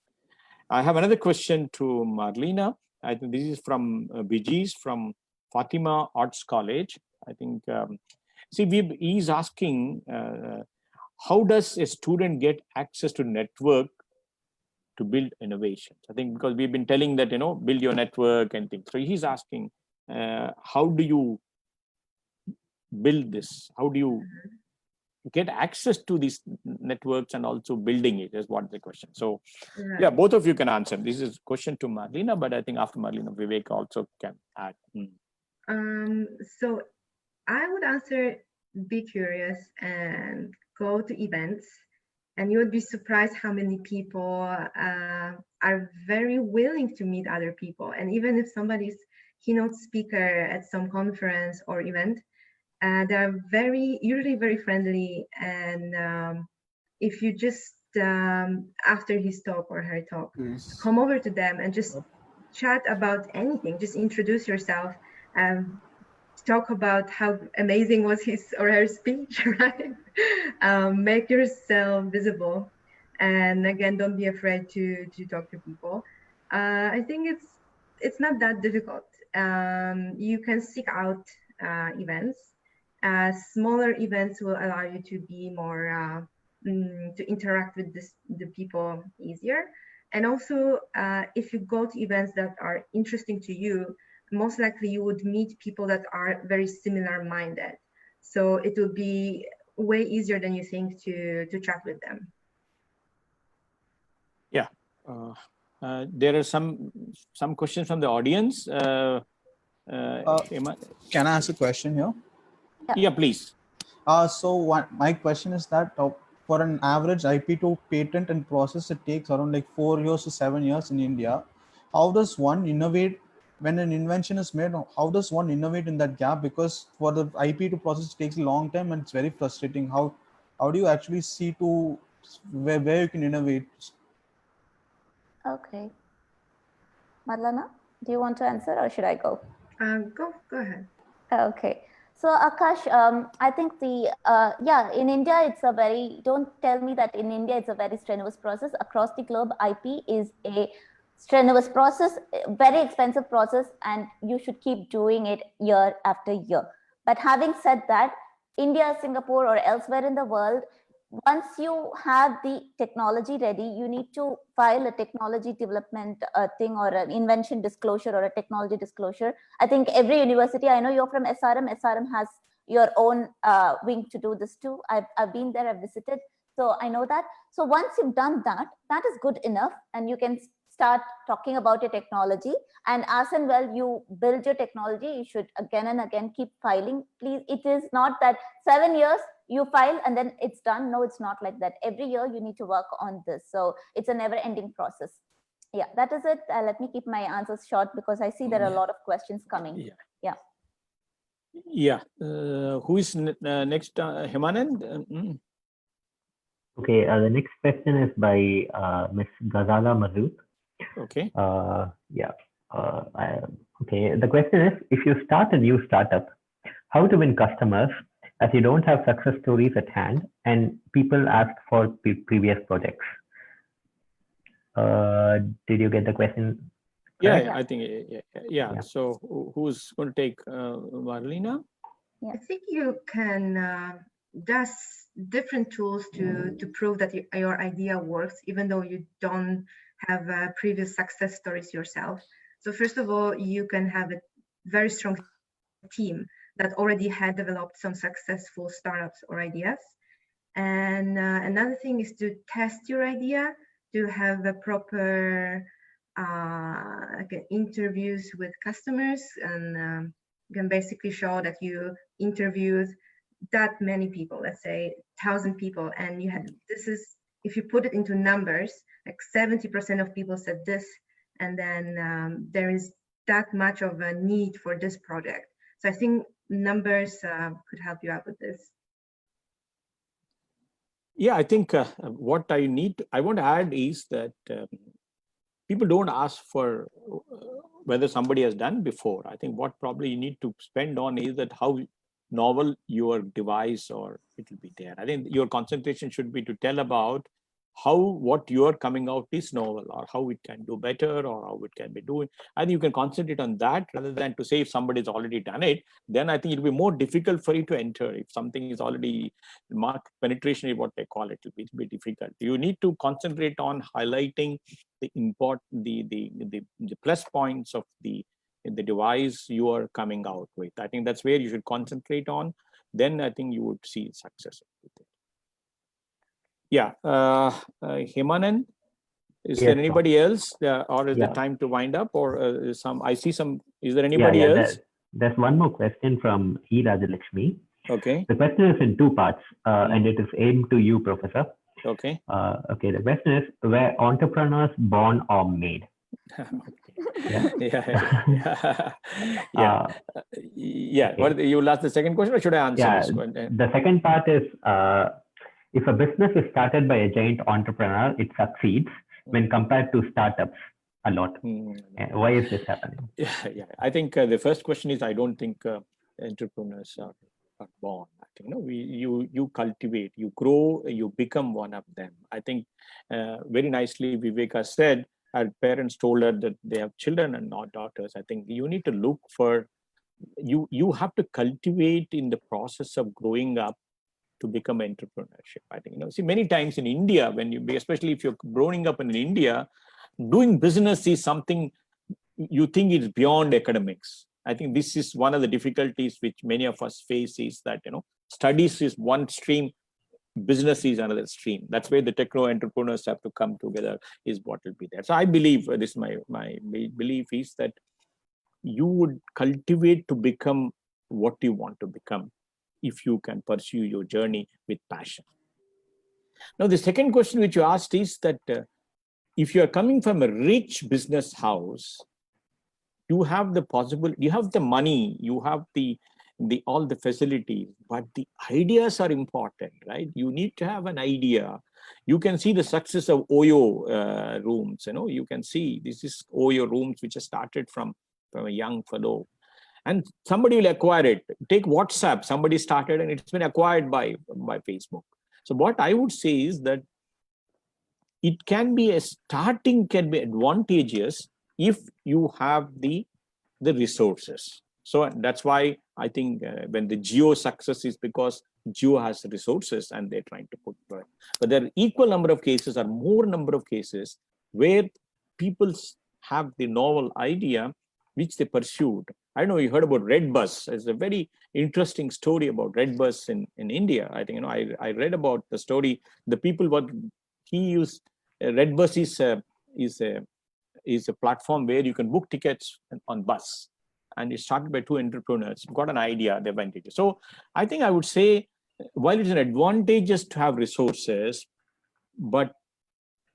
I have another question to Marlena. I think this is from Bijis from Fatima Arts College. I think, he's asking, how does a student get access to network to build innovations? I think because we've been telling that, build your network and things. So he's asking, how do you build this? How do you get access to these networks and also building it, is what the question. So yeah, both of you can answer. This is a question to Marlena, but I think after Marlena, Viveka also can add. So I would answer, be curious and go to events, and you would be surprised how many people are very willing to meet other people. And even if somebody's keynote speaker at some conference or event, they're usually very friendly. And if you just, after his talk or her talk, come over to them and just chat about anything, just introduce yourself and talk about how amazing was his or her speech, right? Make yourself visible. And again, don't be afraid to talk to people. I think it's not that difficult. You can seek out events. Smaller events will allow you to be more, to interact with the people easier. And also, if you go to events that are interesting to you, most likely you would meet people that are very similar minded. So it will be way easier than you think to chat with them. Yeah. There are some questions from the audience. Can I ask a question here? Yeah, please. So my question is that for an average IP to patent and process, it takes around like 4 years to 7 years in India. How does one innovate when an invention is made? How does one innovate in that gap? Because for the IP to process, it takes a long time and it's very frustrating. How do you actually see to where you can innovate? Okay. Marlena, do you want to answer or should I go? Go ahead. Okay. So Akash, I think in India, it's a very, don't tell me that in India, it's a very strenuous process. Across the globe, IP is a strenuous process, very expensive process, and you should keep doing it year after year. But having said that, India, Singapore, or elsewhere in the world, once you have the technology ready, you need to file a technology development thing, or an invention disclosure, or a technology disclosure. I think every university, I know you're from SRM has your own wing to do this too. I've been there, I've visited, so I know that. So once you've done that, that is good enough, and you can start talking about your technology. And as and well you build your technology, you should again and again keep filing. Please, it is not that 7 years you file and then it's done. No, it's not like that. Every year you need to work on this. So it's a never ending process. Yeah, that is it. Let me keep my answers short because I see there are a lot of questions coming. Yeah. Who is next? Hemanand? Okay, the next question is by Ms. Ghazala Mazood. Okay. Okay, the question is, if you start a new startup, how to win customers as you don't have success stories at hand and people ask for previous projects? Did you get the question? Yeah, I think, yeah. So who's going to take Marlena? I think you can there's different tools to prove that your idea works, even though you don't have previous success stories yourself. So first of all, you can have a very strong team that already had developed some successful startups or ideas. And another thing is to test your idea, to have a proper interviews with customers, and you can basically show that you interviewed that many people, let's say 1,000 people, and you have, this is, if you put it into numbers, like 70% of people said this, and then there is that much of a need for this project. So I think numbers could help you out with this. Yeah, I think what I want to add is that people don't ask for whether somebody has done before. I think what probably you need to spend on is that how novel your device or it will be there. I think your concentration should be to tell about how what you're coming out is novel, or how it can do better, or how it can be doing. I think you can concentrate on that rather than to say if somebody's already done it, then I think it'll be more difficult for you to enter. If something is already market penetration is what they call it, it'll be difficult. You need to concentrate on highlighting the the plus points of the device you are coming out with. I think that's where you should concentrate on. Then I think you would see success with it. Yeah, Hemanand, is there anybody else, or is it time to wind up, or I see some, is there anybody else? There's one more question from E. Rajalakshmi. Okay. The question is in two parts, and it is aimed to you, Professor. Okay. Okay, the question is, were entrepreneurs born or made? What, you'll ask the second question, or should I answer this one? The second part is, if a business is started by a giant entrepreneur, it succeeds when compared to startups a lot. Why is this happening? Yeah. I think the first question is, I don't think entrepreneurs are born. I think you cultivate, you grow, you become one of them. I think very nicely Viveka said, her parents told her that they have children and not daughters. I think you need to look for, you have to cultivate in the process of growing up to become entrepreneurship. I think, see, many times in India, when you, especially if you're growing up in India, doing business is something you think is beyond academics. I think this is one of the difficulties which many of us face, is that, studies is one stream, business is another stream. That's where the techno entrepreneurs have to come together, is what will be there. So I believe, this my belief is that you would cultivate to become what you want to become if you can pursue your journey with passion. Now, the second question which you asked is that if you are coming from a rich business house, you have the possibility, you have the money, you have all the facilities, but the ideas are important, right? You need to have an idea. You can see the success of Oyo rooms. You can see this is Oyo rooms which are started from a young fellow, and somebody will acquire it. Take WhatsApp, somebody started and it's been acquired by Facebook. So what I would say is that it can be can be advantageous if you have the resources. So that's why I think when the Geo success is because Geo has resources and they're trying to put it. But there are equal number of cases or more number of cases where people have the novel idea which they pursued. I know you heard about Red Bus. It's a very interesting story about Red Bus in India. I think, I read about the story. The people, what he used, Red Bus is a platform where you can book tickets on bus. And it started by two entrepreneurs, got an idea, they went into. So I think I would say, while it's an advantage to have resources, but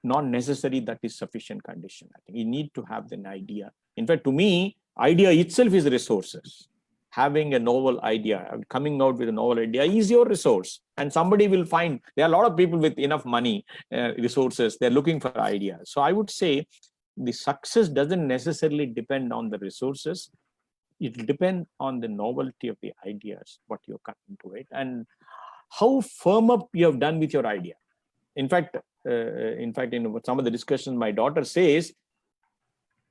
not necessary that is sufficient condition. I think you need to have an idea. In fact, to me, idea itself is resources. Having a novel idea, coming out with a novel idea is your resource. And somebody will find, there are a lot of people with enough money, resources, they're looking for ideas. So I would say the success doesn't necessarily depend on the resources. It depends on the novelty of the ideas, what you're coming to it, and how firm up you have done with your idea. In fact, in some of the discussions, my daughter says,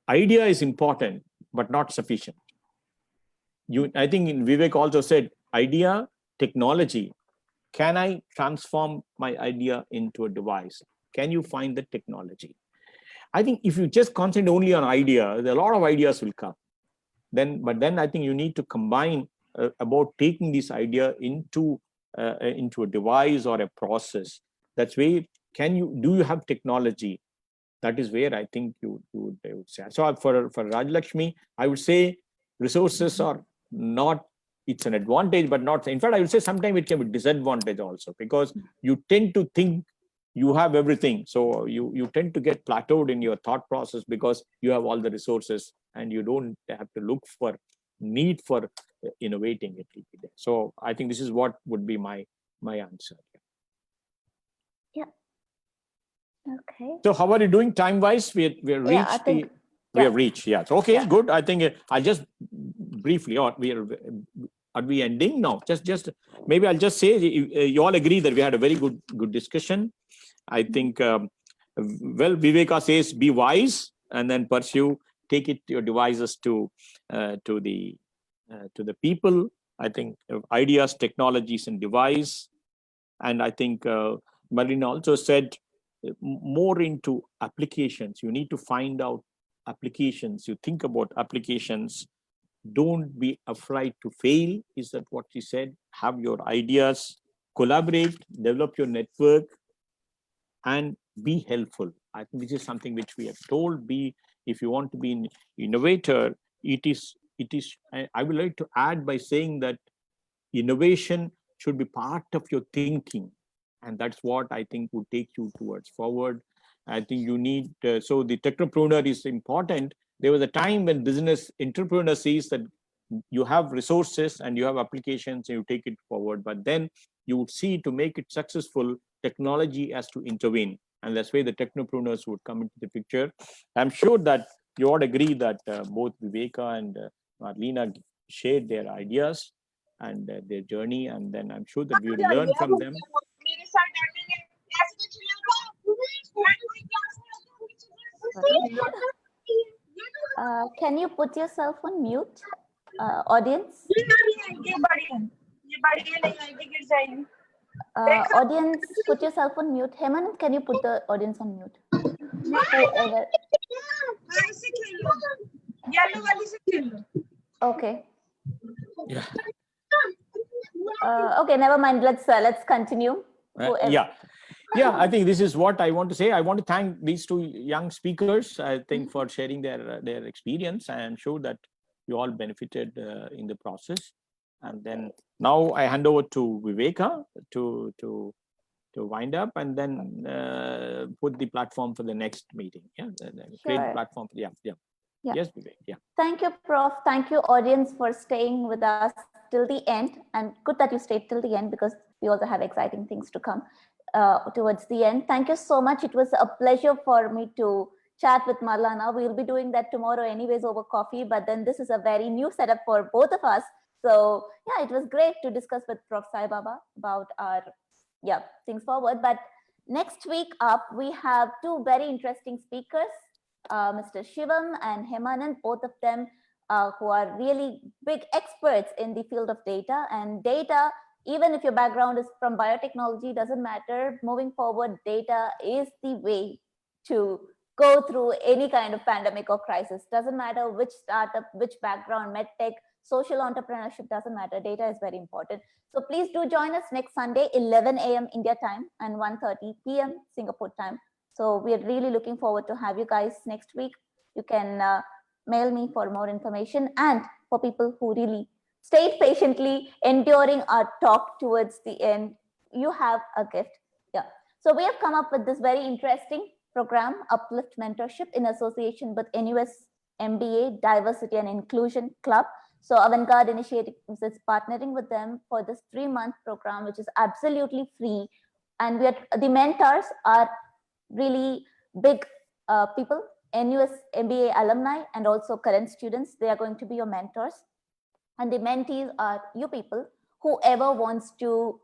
idea is important, but not sufficient. I think Vivek also said, idea, technology. Can I transform my idea into a device? Can you find the technology? I think if you just concentrate only on idea, a lot of ideas will come. But then I think you need to combine about taking this idea into a device or a process. That's where do you have technology? That is where I think you would say. So for Rajlakshmi, I would say resources are not, it's an advantage, but not, in fact, I would say sometimes it can be disadvantage also, because you tend to think you have everything. So you tend to get plateaued in your thought process because you have all the resources and you don't have to look for need for innovating it. So I think this is what would be my answer. Yeah. Okay. So how are you doing time wise? We reached we have reached. Yeah. So, okay, good. I think I'll just briefly, are we ending now? Just maybe I'll just say you all agree that we had a very good discussion. I think, well, Viveka says, be wise and then pursue, take it your devices to the people. I think ideas, technologies, and device. And I think Marlena also said more into applications. You need to find out applications. You think about applications. Don't be afraid to fail. Is that what she said? Have your ideas, collaborate, develop your network, and be helpful. I think this is something which we have told. If you want to be an innovator, it is. I would like to add by saying that innovation should be part of your thinking, and that's what I think would take you towards forward. I think you need. So the technopreneur is important. There was a time when business entrepreneur sees that you have resources and you have applications and you take it forward, but then you would see, to make it successful, technology has to intervene, and that's where the technopreneurs would come into the picture. I'm sure that you all agree that both Viveka and Marlena shared their ideas and their journey, and then I'm sure that we will learn from them. Can you put yourself on mute, audience? Audience, put yourself on mute. Hemanand, can you put the audience on mute? Whoever. Okay. Yeah. Okay, never mind. Let's continue. Yeah, I think this is what I want to say. I want to thank these two young speakers, I think, for sharing their experience. I am sure that you all benefited in the process. And then now I hand over to Viveka to wind up, and then put the platform for the next meeting. Yeah, create the platform. Yeah. Yes, Vivek. Yeah. Thank you, Prof. Thank you, audience, for staying with us till the end. And good that you stayed till the end, because we also have exciting things to come towards the end. Thank you so much. It was a pleasure for me to chat with Marlena. We'll be doing that tomorrow anyways over coffee, but then this is a very new setup for both of us. So yeah, it was great to discuss with Prof. Sai Baba about our things forward. But next week up, we have two very interesting speakers, Mr. Shivam and Hemanand. Both of them who are really big experts in the field of data. And data, even if your background is from biotechnology, doesn't matter. Moving forward, data is the way to go through any kind of pandemic or crisis. Doesn't matter which startup, which background, medtech, social entrepreneurship, doesn't matter. Data is very important. So please do join us next Sunday, 11 a.m. India time and 1:30 p.m. Singapore time. So we're really looking forward to have you guys next week. You can mail me for more information. And for people who really stayed patiently enduring our talk towards the end, you have a gift. Yeah. So we have come up with this very interesting program, Uplift Mentorship, in association with NUS MBA Diversity and Inclusion Club. So Avant-Garde Initiatives is partnering with them for this 3-month program, which is absolutely free. And the mentors are really big people, NUS MBA alumni, and also current students. They are going to be your mentors. And the mentees are you people, whoever wants to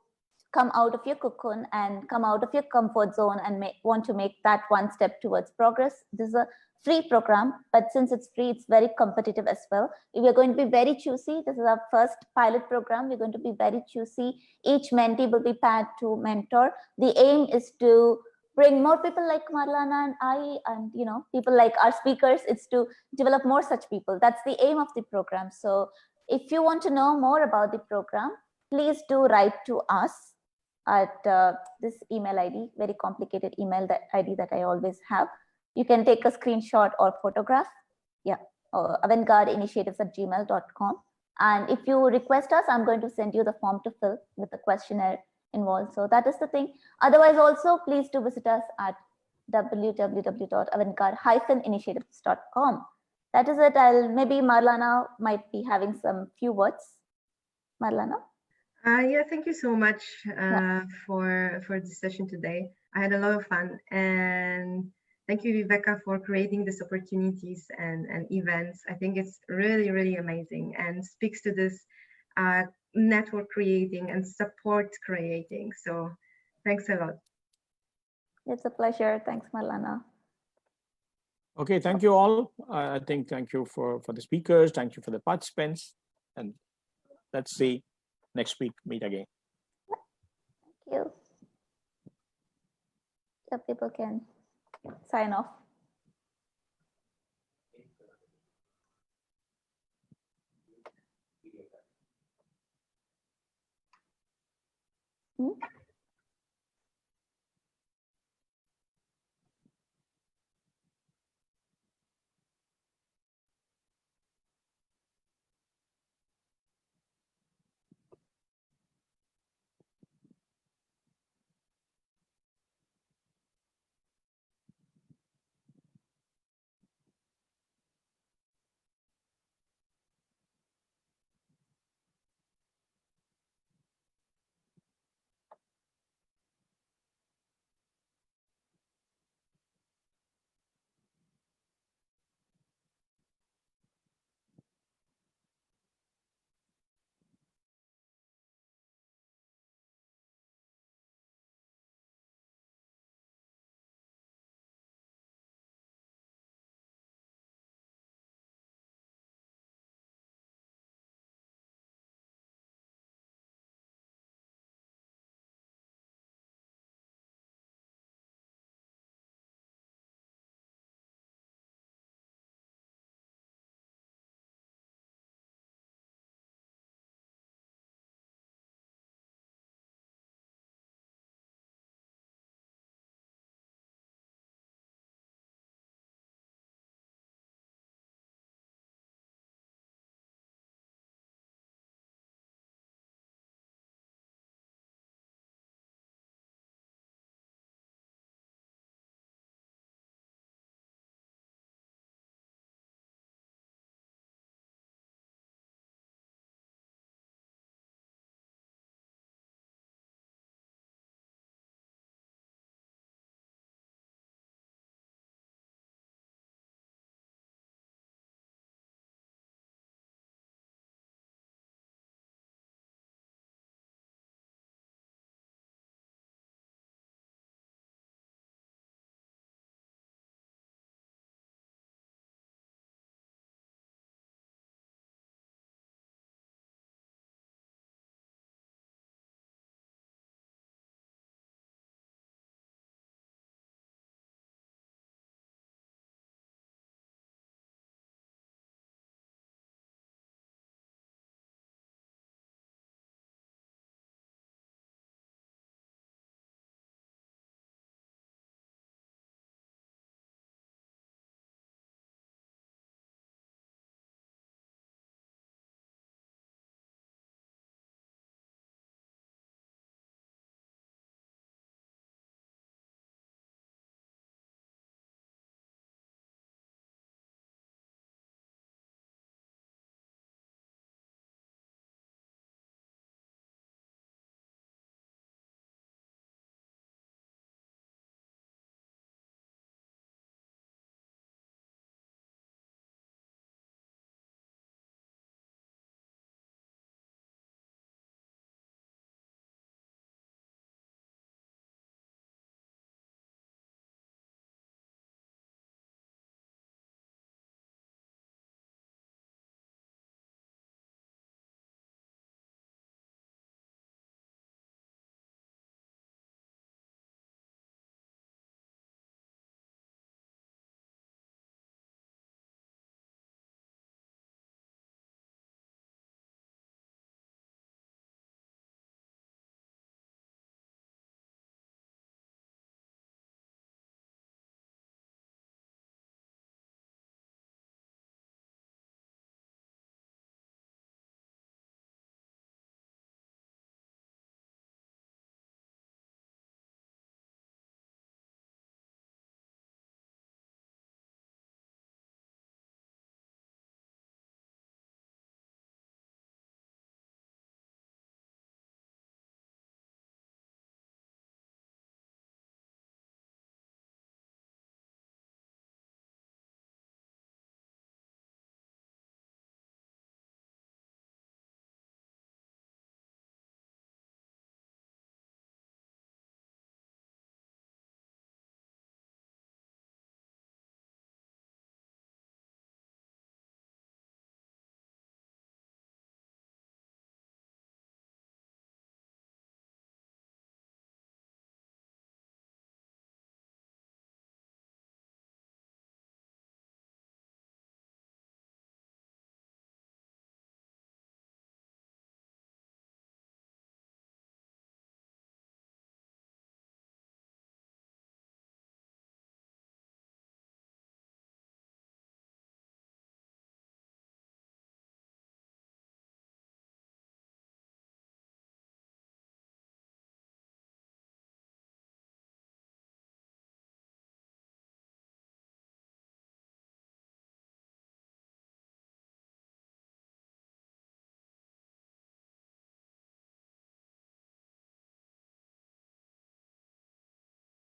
come out of your cocoon and come out of your comfort zone and want to make that one step towards progress. This is a free program, but since it's free, it's very competitive as well. We're going to be very choosy. This is our first pilot program. We're going to be very choosy. Each mentee will be paired to mentor. The aim is to bring more people like Marlena and I, and people like our speakers. It's to develop more such people. That's the aim of the program. So if you want to know more about the program, please do write to us at this email ID, very complicated email ID that I always have. You can take a screenshot or photograph. Yeah, avantgardeinitiatives@gmail.com. And if you request us, I'm going to send you the form to fill with the questionnaire involved. So that is the thing. Otherwise, also, please do visit us at www.avantgarde-initiatives.com. That is it. Maybe Marlena might be having some few words. Marlena? Yeah, thank you so much for this session today. I had a lot of fun, and thank you, Viveka, for creating these opportunities and events. I think it's really, really amazing and speaks to this network creating and support creating. So thanks a lot. It's a pleasure. Thanks, Marlena. Okay, thank you all. I think thank you for the speakers. Thank you for the participants. And let's see next week, meet again. Thank you. So people can sign off. Hmm?